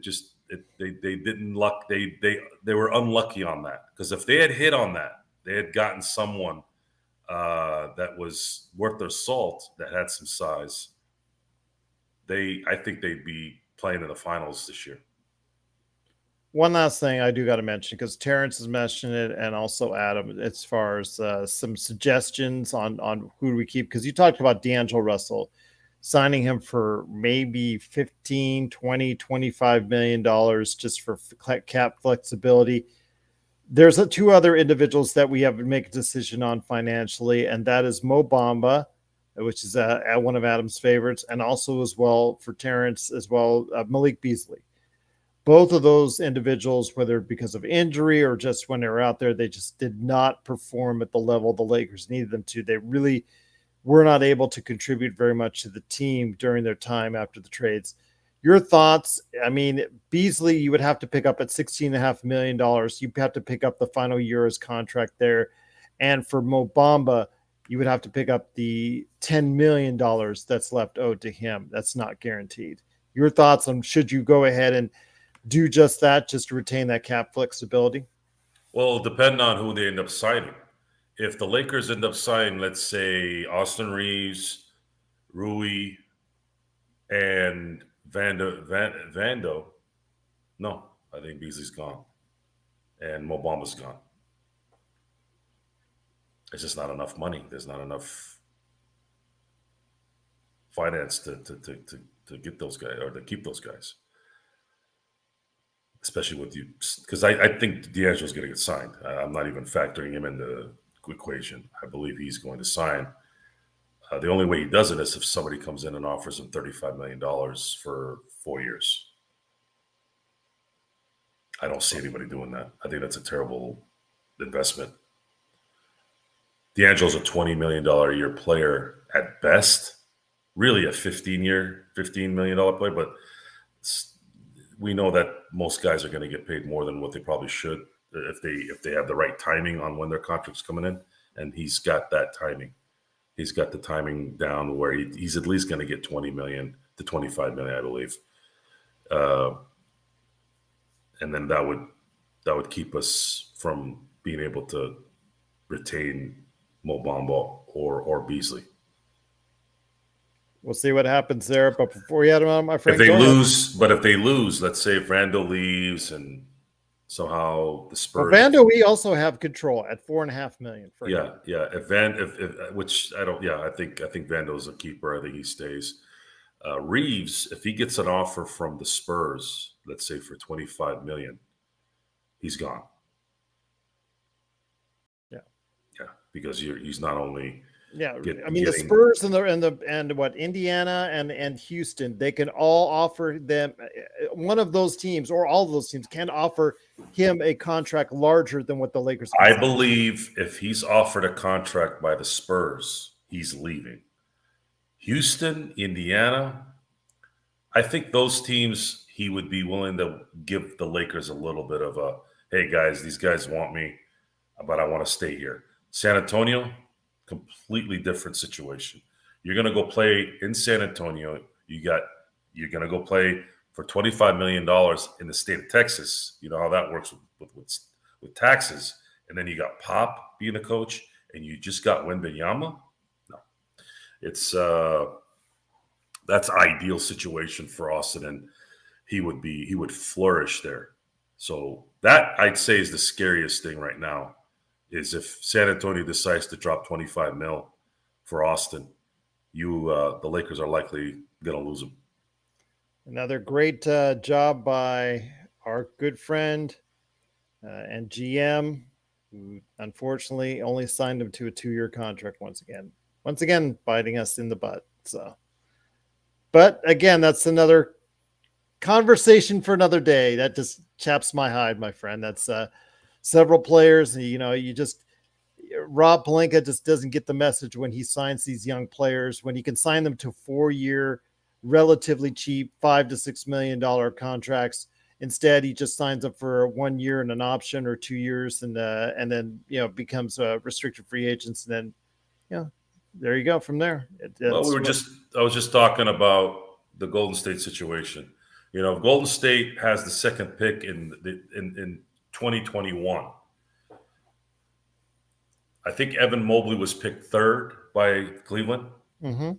didn't luck. They were unlucky on that, because if they had hit on that, they had gotten someone that was worth their salt, that had some size. I think they'd be playing in the finals this year. One last thing I do got to mention, because Terrence has mentioned it, and also Adam, as far as some suggestions on who do we keep, because you talked about D'Angelo Russell, signing him for maybe 15, 20, 25 million dollars just for cap flexibility. There's two other individuals that we have to make a decision on financially, and that is Mo Bamba, which is one of Adam's favorites, and also as well for Terrence as well, Malik Beasley. Both of those individuals, whether because of injury or just when they were out there, they just did not perform at the level the Lakers needed them to. They really were not able to contribute very much to the team during their time after the trades. Your thoughts? I mean, Beasley, you would have to pick up at $16.5 million. You have to pick up the final year of his contract there. And for Mo Bamba, you would have to pick up the $10 million that's left owed to him. That's not guaranteed. Your thoughts on, should you go ahead and do just that, just to retain that cap flexibility? Well, depending on who they end up signing. If the Lakers end up signing, let's say, Austin Reeves, Rui, and Vando, no, I think Beasley's gone, and Mo Bamba's gone. It's just not enough money. There's not enough finance to get those guys, or to keep those guys. Especially with you, because I think D'Angelo's going to get signed. I'm not even factoring him in the equation. I believe he's going to sign. The only way he does it is if somebody comes in and offers him $35 million for 4 years. I don't see anybody doing that. I think that's a terrible investment. D'Angelo's a $20 million a year player at best. Really a $15 million player, but we know that most guys are going to get paid more than what they probably should if they have the right timing on when their contract's coming in, and he's got that timing. He's got the timing down where he's at least going to get 20 million to 25 million, I believe. And then that would keep us from being able to retain Mo Bamba or Beasley. We'll see what happens there. But before we had him on, my friend, if they lose, let's say if Randall leaves and somehow the Spurs. Well, Vando, we also have control at $4.5 million. For him. Yeah. I think Vando's a keeper. I think he stays. Reeves, if he gets an offer from the Spurs, let's say for $25 million, he's gone. Yeah, because he's not only. Yeah, the Spurs and what Indiana and Houston, they can all offer them, one of those teams or all of those teams can offer him a contract larger than what the Lakers. I believe if he's offered a contract by the Spurs, he's leaving. Houston, Indiana, I think those teams he would be willing to give the Lakers a little bit of a, hey guys, these guys want me, but I want to stay here. San Antonio, completely different situation. You're going to go play in San Antonio. You're going to go play for $25 million in the state of Texas. You know how that works with taxes. And then you got Pop being a coach, and you just got Wembanyama. No, it's that's ideal situation for Austin, and he would flourish there. So that I'd say is the scariest thing right now. Is if San Antonio decides to drop 25 mil for Austin, the Lakers are likely going to lose him. Another great job by our good friend and GM, who unfortunately only signed him to a 2-year contract once again biting us in the butt. So, but again, that's another conversation for another day. That just chaps my hide, my friend. That's several players, Rob Pelinka just doesn't get the message when he signs these young players, when he can sign them to 4-year, relatively cheap $5 to $6 million contracts. Instead, he just signs up for 1 year and an option or 2 years, and then becomes a restricted free agent, and then there you go from there. Well, I was just talking about the Golden State situation. If Golden State has the second pick in 2021, I think Evan Mobley was picked third by Cleveland. Mm-hmm.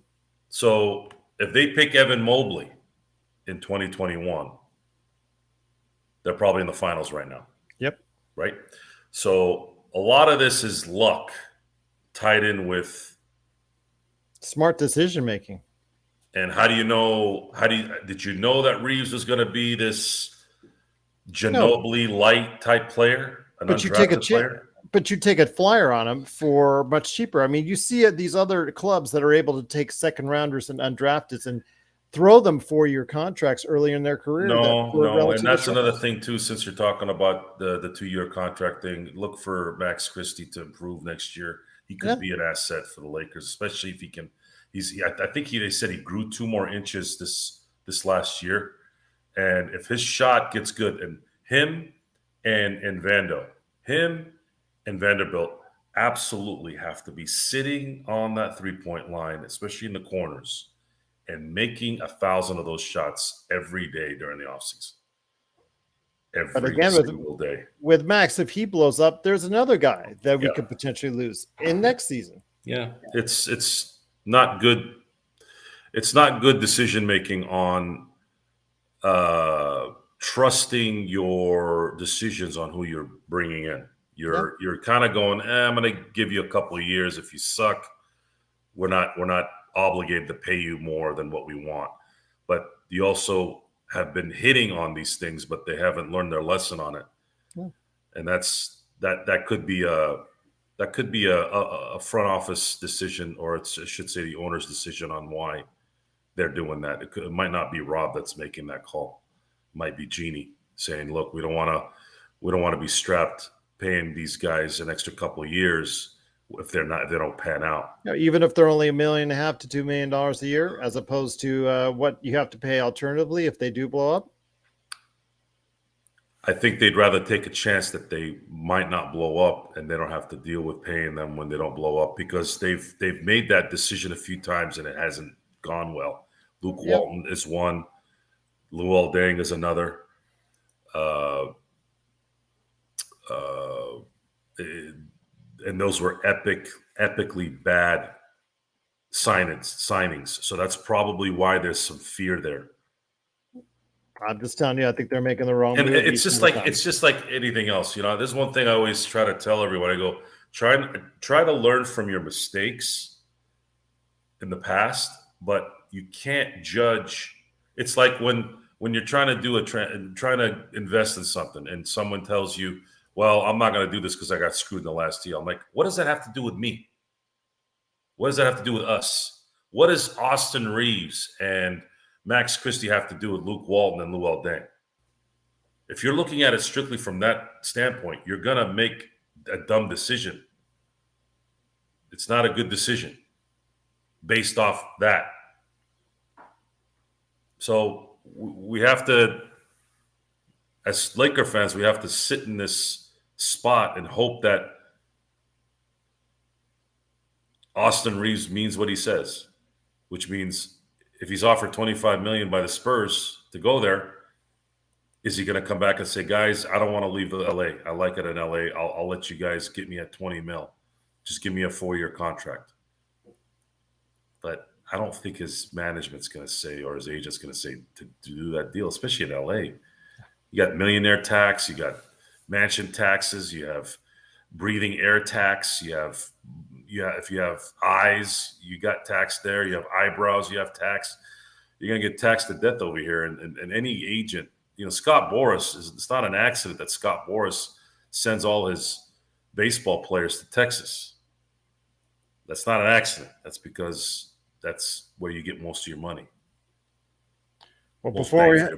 So if they pick Evan Mobley in 2021, they're probably in the finals right now. Yep. Right? So a lot of this is luck tied in with smart decision making. And did you know that Reeves was going to be this Ginobili light type player? But you take a flyer on him for much cheaper. I mean, you see these other clubs that are able to take second rounders and undrafteds and throw them 4-year contracts early in their career. No, and that's another thing too. Since you're talking about the 2-year contract thing, look for Max Christie to improve next year. He could be an asset for the Lakers, especially if he can. I think they said he grew 2 more inches this last year, and if his shot gets good, and him and Vanderbilt absolutely have to be sitting on that 3-point line, especially in the corners, and making 1,000 of those shots every day during the offseason. Every single day. With Max, if he blows up, there's another guy that we could potentially lose in next season. Yeah, it's not good. It's not good decision making on trusting your decisions on who you're bringing in. You're kind of going, I'm going to give you a couple of years. If you suck, we're not obligated to pay you more than what we want. But you also have been hitting on these things, but they haven't learned their lesson on it. Yeah. And that could be a front office decision, or I should say the owner's decision on why they're doing that. It might not be Rob that's making that call. It might be Jeannie saying, look, we don't want to be strapped paying these guys an extra couple of years if they don't pan out. Even if they're only $1.5 million to $2 million a year, as opposed to what you have to pay alternatively if they do blow up. I think they'd rather take a chance that they might not blow up and they don't have to deal with paying them when they don't blow up, because they've made that decision a few times and it hasn't gone well. Luke Walton is one. Luol Deng is another. And those were epically bad signings. So that's probably why there's some fear there. I'm just telling you, I think they're making the wrong move. And it's just like anything else. There's one thing I always try to tell everyone. I go, try to learn from your mistakes in the past, but you can't judge. It's like when you're trying to trying to invest in something, and someone tells you, well, I'm not going to do this because I got screwed in the last deal. I'm like, what does that have to do with me? What does that have to do with us? What does Austin Reeves and Max Christie have to do with Luke Walton and Luol Deng? If you're looking at it strictly from that standpoint, you're going to make a dumb decision. It's not a good decision based off that. So we have to, as Laker fans, we have to sit in this spot and hope that Austin Reeves means what he says, which means if he's offered $25 million by the Spurs to go there, is he going to come back and say, guys, I don't want to leave LA. I like it in LA. I'll let you guys get me at $20 million. Just give me a 4-year contract. But I don't think his management's going to say, or his agent's going to say to do that deal, especially in LA. You got millionaire tax, you got mansion taxes, you have breathing air tax, you have if you have eyes, you got tax there, you have eyebrows, you have tax. You're going to get taxed to death over here. And any agent, Scott Boras, it's not an accident that Scott Boras sends all his baseball players to Texas. That's not an accident. That's because that's where you get most of your money. Well, before we head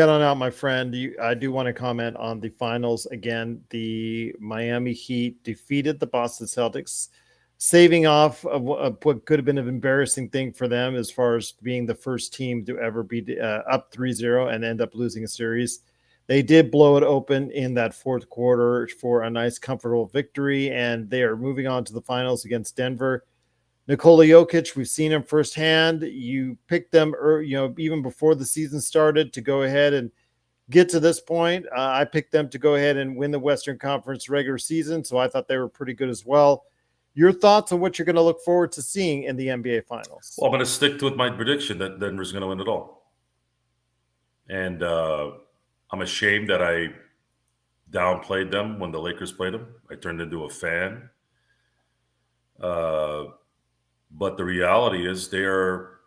on out, my friend, I do want to comment on the finals again. The Miami Heat defeated the Boston Celtics saving off of what could have been an embarrassing thing for them as far as being the first team to ever be up 3-0 and end up losing a series. They did blow it open in that fourth quarter for a nice, comfortable victory, and they are moving on to the finals against Denver. Nikola Jokic, we've seen him firsthand. You picked them, even before the season started, to go ahead and get to this point. I picked them to go ahead and win the Western Conference regular season, so I thought they were pretty good as well. Your thoughts on what you're going to look forward to seeing in the NBA Finals? Well, I'm going to stick with my prediction that Denver's going to win it all. And I'm ashamed that I downplayed them when the Lakers played them. I turned into a fan. But the reality is they are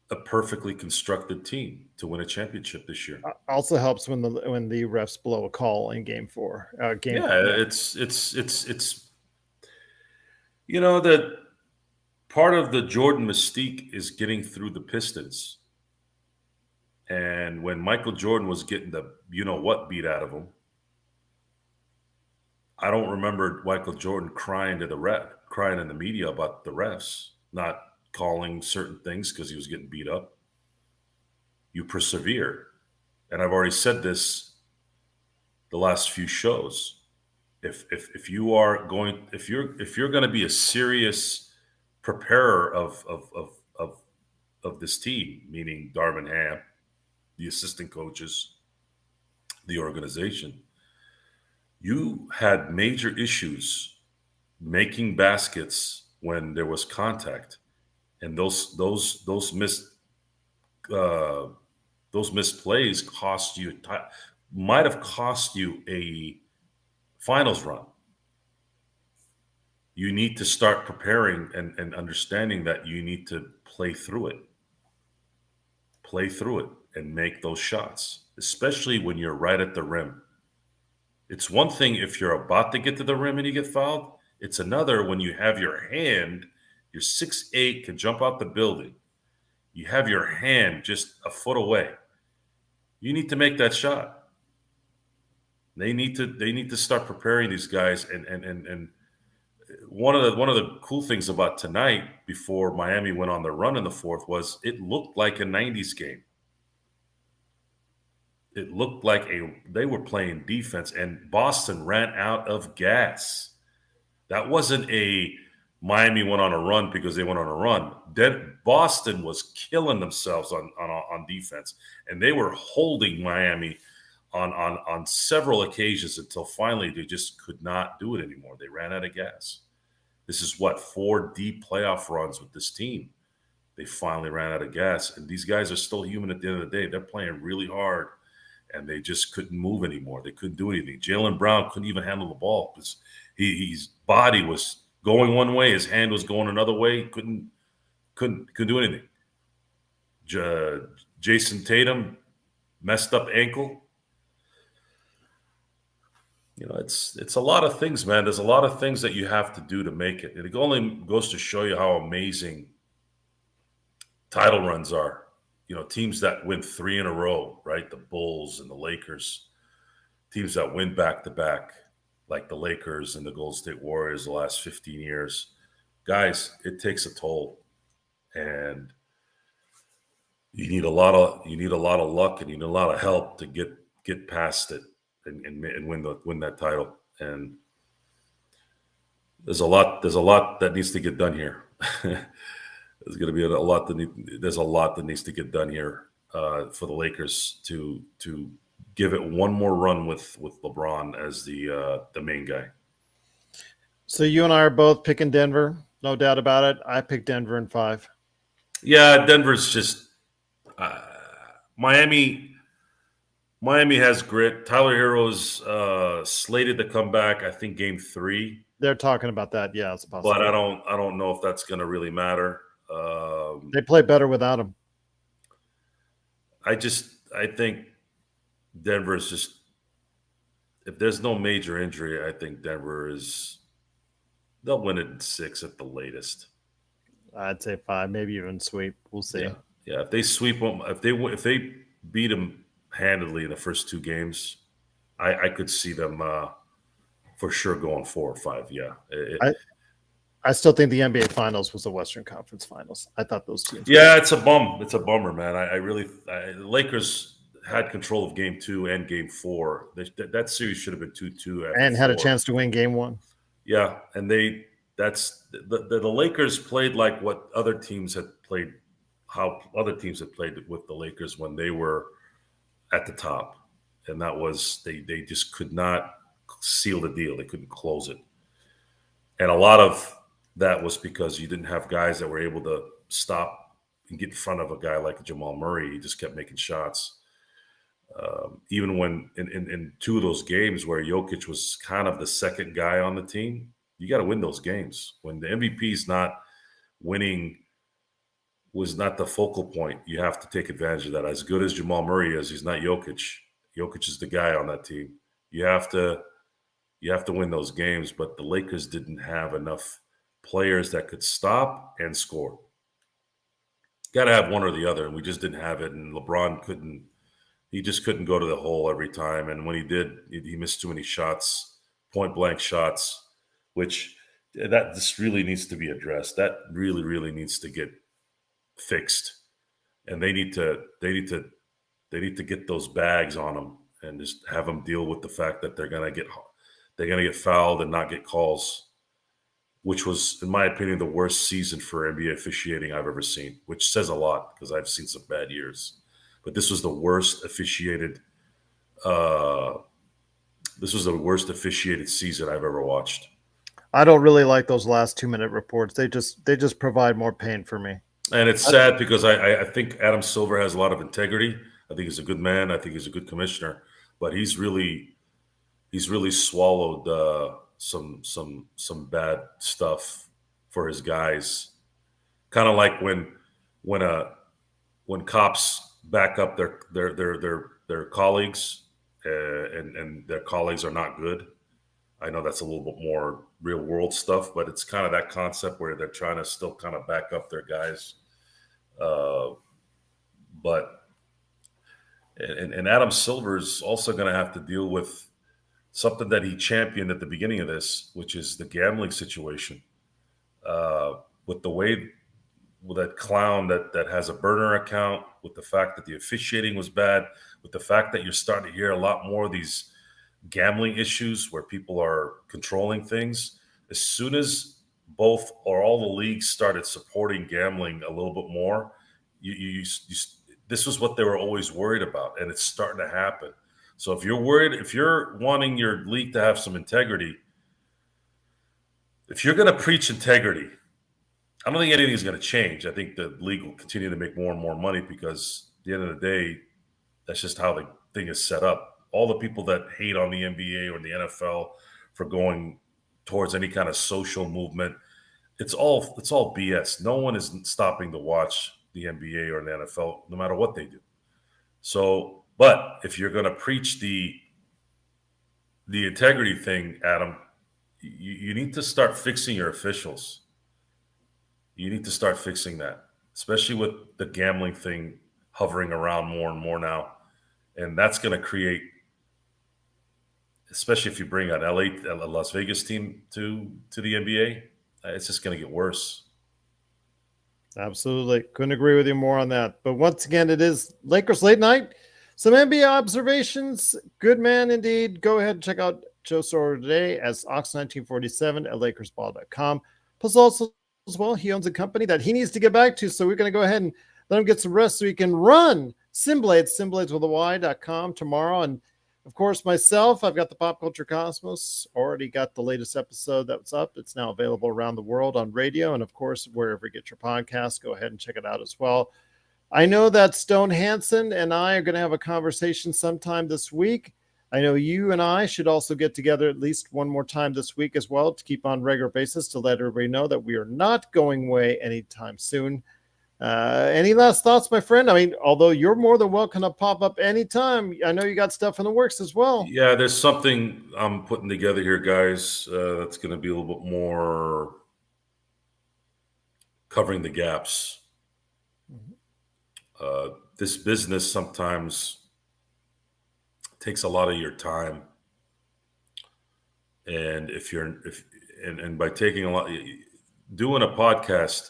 a perfectly constructed team to win a championship this year. Also helps when the refs blow a call in Game 4. It's that part of the Jordan mystique is getting through the Pistons. And when Michael Jordan was getting the what beat out of him, I don't remember Michael Jordan crying in the media about the refs not calling certain things because he was getting beat up. You persevere. And I've already said this the last few shows. If you're going to be a serious preparer of this team, meaning Darvin Ham, the assistant coaches, the organization, you had major issues making baskets when there was contact, and those missed plays might have cost you a finals run. You need to start preparing and understanding that you need to play through it and make those shots, especially when you're right at the rim. It's one thing if you're about to get to the rim and you get fouled. It's another when you have your hand, you're 6'8", can jump out the building. You have your hand just a foot away. You need to make that shot. They need to start preparing these guys. And one of the cool things about tonight, before Miami went on the run in the fourth, was it looked like a 90s game. It looked like they were playing defense, and Boston ran out of gas. That wasn't a Miami went on a run because they went on a run. Boston was killing themselves on defense, and they were holding Miami on several occasions until finally they just could not do it anymore. They ran out of gas. This is 4 deep playoff runs with this team. They finally ran out of gas, and these guys are still human at the end of the day. They're playing really hard. And they just couldn't move anymore. They couldn't do anything. Jaylen Brown couldn't even handle the ball because his body was going one way, his hand was going another way. He couldn't do anything. Jason Tatum, messed up ankle. It's a lot of things, man. There's a lot of things that you have to do to make it. And it only goes to show you how amazing title runs are. Teams that win 3 in a row, right? The Bulls and the Lakers. Teams that win back-to-back, like the Lakers and the Golden State Warriors the last 15 years. Guys, it takes a toll. And you need a lot of luck, and you need a lot of help to get past it and win that title. And there's a lot that needs to get done here. There's going to be a lot that needs to get done here for the Lakers to give it one more run with LeBron as the main guy. So you and I are both picking Denver, no doubt about it. I picked Denver in 5. Yeah, Denver's just Miami. Miami has grit. Tyler Hero's slated to come back, I think, Game 3. They're talking about that. Yeah, it's possible. But I don't know if that's going to really matter. They play better without him. I think Denver is just, if there's no major injury, I think they'll win it in 6 at the latest. I'd say 5, maybe even sweep. We'll see. Yeah. If they sweep them, if they beat them handedly in the first 2 games, I could see them for sure going 4 or 5. Yeah. I still think the NBA Finals was the Western Conference Finals. I thought those teams. Yeah, it's a bum. It's a bummer, man. The Lakers had control of Game 2 and Game 4. That series should have been 2-2 after And had a 4. chance to win Game 1. Yeah, and the Lakers played like what other teams had played, how other teams had played with the Lakers when they were at the top, and that was they just could not seal the deal. They couldn't close it, and a lot of that was because you didn't have guys that were able to stop and get in front of a guy like Jamal Murray. He just kept making shots. Even when in two of those games where Jokic was kind of the second guy on the team, you got to win those games. When the MVP is not winning, was not the focal point, you have to take advantage of that. As good as Jamal Murray is, he's not Jokic. Jokic is the guy on that team. You have to win those games, but the Lakers didn't have enough players that could stop and score. Got to have one or the other, and we just didn't have it. And LeBron couldn't. He just couldn't go to the hole every time. And when he did, he missed too many shots, point blank shots, which that this really needs to be addressed. That really, really needs to get fixed. And they need to get those bags on them and just have them deal with the fact that they're gonna get fouled and not get calls, which was, in my opinion, the worst season for NBA officiating I've ever seen, which says a lot because I've seen some bad years. But this was the worst officiated. This was the worst officiated season I've ever watched. I don't really like those last 2-minute reports. They just provide more pain for me. And it's sad because I think Adam Silver has a lot of integrity. I think he's a good man. I think he's a good commissioner. But he's really swallowed some bad stuff for his guys. Kind of like when cops back up their colleagues and their colleagues are not good. I know that's a little bit more real world stuff, but it's kind of that concept where they're trying to still kind of back up their guys. But Adam Silver is also going to have to deal with something that he championed at the beginning of this, which is the gambling situation. With the way with that clown that has a burner account, with the fact that the officiating was bad, with the fact that you're starting to hear a lot more of these gambling issues where people are controlling things. As soon as both or all the leagues started supporting gambling a little bit more, this was what they were always worried about, and it's starting to happen. So if you're wanting your league to have some integrity, if you're going to preach integrity, I don't think anything's going to change. I think the league will continue to make more and more money because at the end of the day, that's just how the thing is set up. All the people that hate on the NBA or the NFL for going towards any kind of social movement, it's all BS. No one is stopping to watch the NBA or the NFL, no matter what they do. So, but if you're going to preach the integrity thing, Adam, you need to start fixing your officials. You need to start fixing that, especially with the gambling thing hovering around more and more now. And that's going to create, especially if you bring an a Las Vegas team to the NBA, it's just going to get worse. Absolutely. Couldn't agree with you more on that. But once again, it is Lakers Late Night. Some NBA observations. Good man indeed. Go ahead and check out Joe Soro today as Ox1947 at LakersBall.com. Plus also as well, he owns a company that he needs to get back to. So we're going to go ahead and let him get some rest so he can run Simblades with a Y.com tomorrow. And of course, myself, I've got the Pop Culture Cosmos, already got the latest episode that's up. It's now available around the world on radio. And of course, wherever you get your podcasts, go ahead and check it out as well. I know that Stone Hansen and I are going to have a conversation sometime this week. I know you and I should also get together at least one more time this week as well to keep on regular basis to let everybody know that we are not going away anytime soon. Any last thoughts, my friend? I mean, although you're more than welcome to pop up anytime. I know you got stuff in the works as well. Yeah, there's something I'm putting together here, guys, that's going to be a little bit more covering the gaps. This business sometimes takes a lot of your time. And by taking a lot, doing a podcast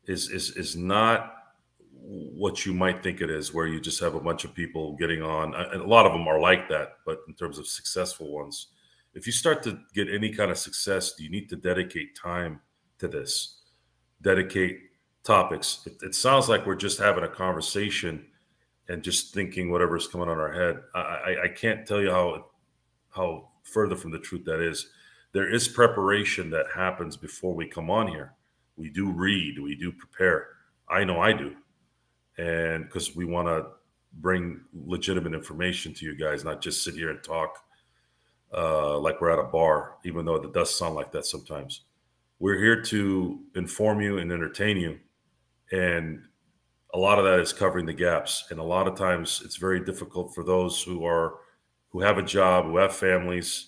is not what you might think it is, where you just have a bunch of people getting on. And a lot of them are like that, but in terms of successful ones, if you start to get any kind of success, you need to dedicate time to this, dedicate topics. It sounds like we're just having a conversation and just thinking whatever's coming on our head. I can't tell you how further from the truth that is. There is preparation that happens before we come on here. We do read, we do prepare. I know I do. And because we want to bring legitimate information to you guys, not just sit here and talk like we're at a bar, even though it does sound like that sometimes. We're here to inform you and entertain you. And a lot of that is covering the gaps. And a lot of times it's very difficult for those who have a job, who have families.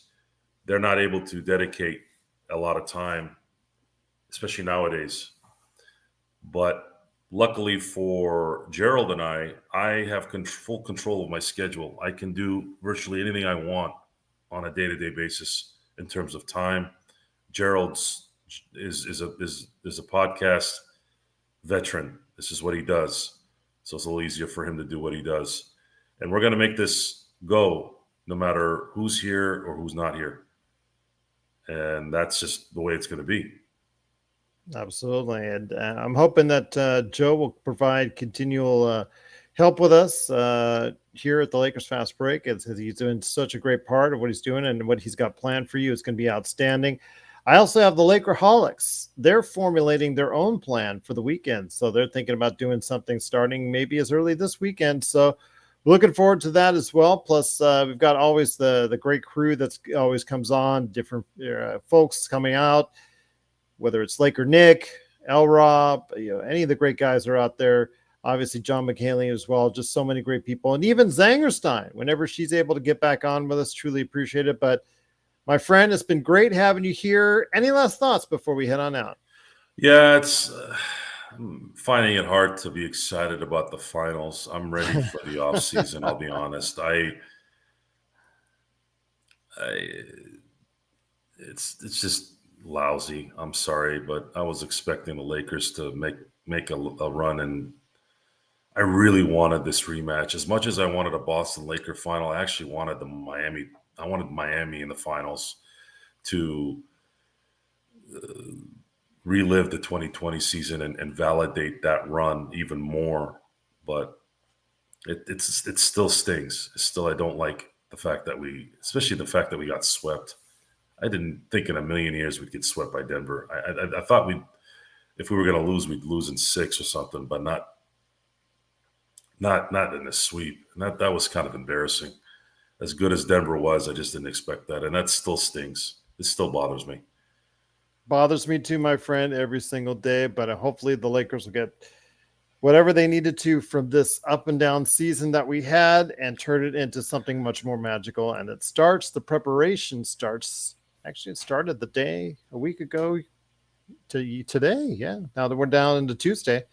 They're not able to dedicate a lot of time, especially nowadays. But luckily for Gerald and I have full control of my schedule. I can do virtually anything I want on a day-to-day basis in terms of time. Gerald's is a podcast veteran. This is what he does. So it's a little easier for him to do what he does. And we're going to make this go no matter who's here or who's not here. And that's just the way it's going to be. Absolutely. And I'm hoping that Joe will provide continual help with us here at the Lakers Fast Break. He's doing such a great part of what he's doing, and what he's got planned for you is going to be outstanding. I also have the Lakerholics. They're formulating their own plan for the weekend. So they're thinking about doing something starting maybe as early this weekend. So looking forward to that as well. Plus, we've got always the great crew that's always comes on, different folks coming out, whether it's Laker Nick, L Rob, any of the great guys are out there. Obviously, John McHaley as well. Just so many great people. And even Zangerstein, whenever she's able to get back on with us, truly appreciate it. But my friend, it's been great having you here. Any last thoughts before we head on out? Yeah, it's I'm finding it hard to be excited about the finals. I'm ready for the off season. I'll be honest. It's just lousy. I'm sorry, but I was expecting the Lakers to make a run, and I really wanted this rematch. As much as I wanted a Boston Laker final, I actually wanted Miami in the finals to relive the 2020 season and validate that run even more. But it still stings. I don't like the fact that especially the fact that we got swept. I didn't think in a million years we'd get swept by Denver. I thought if we were going to lose, we'd lose in 6 or something, but not in a sweep. And that was kind of embarrassing. As good as Denver was, I just didn't expect that. And that still stings. It still bothers me. Bothers me too, my friend, every single day. But hopefully the Lakers will get whatever they needed to from this up and down season that we had and turn it into something much more magical. And the preparation starts. Actually, it started a week ago to today. Yeah. Now that we're down into Tuesday.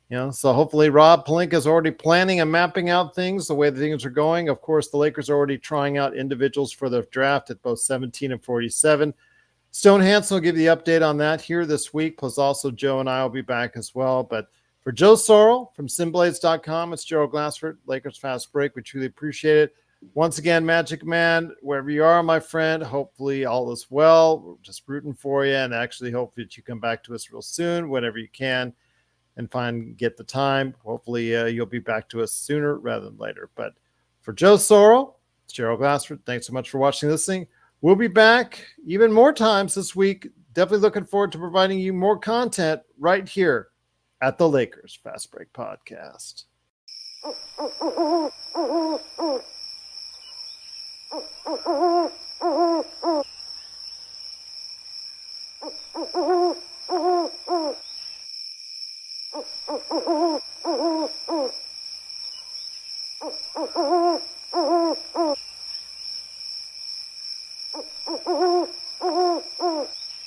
So hopefully Rob Pelinka is already planning and mapping out things, the way the things are going. Of course, the Lakers are already trying out individuals for the draft at both 17 and 47. Stone Hansen will give you the update on that here this week. Plus also Joe and I will be back as well. But for Joe Sorrell from simblades.com, it's Gerald Glassford, Lakers Fast Break. We truly appreciate it. Once again, Magic-Man, wherever you are, my friend, hopefully all is well. We're just rooting for you, and actually hope that you come back to us real soon, whenever you can. And get the time. Hopefully you'll be back to us sooner rather than later. But for Joe Sorrell, it's Gerald Glassford. Thanks so much for watching this thing. We'll be back even more times this week. Definitely looking forward to providing you more content right here at the Lakers Fast Break Podcast.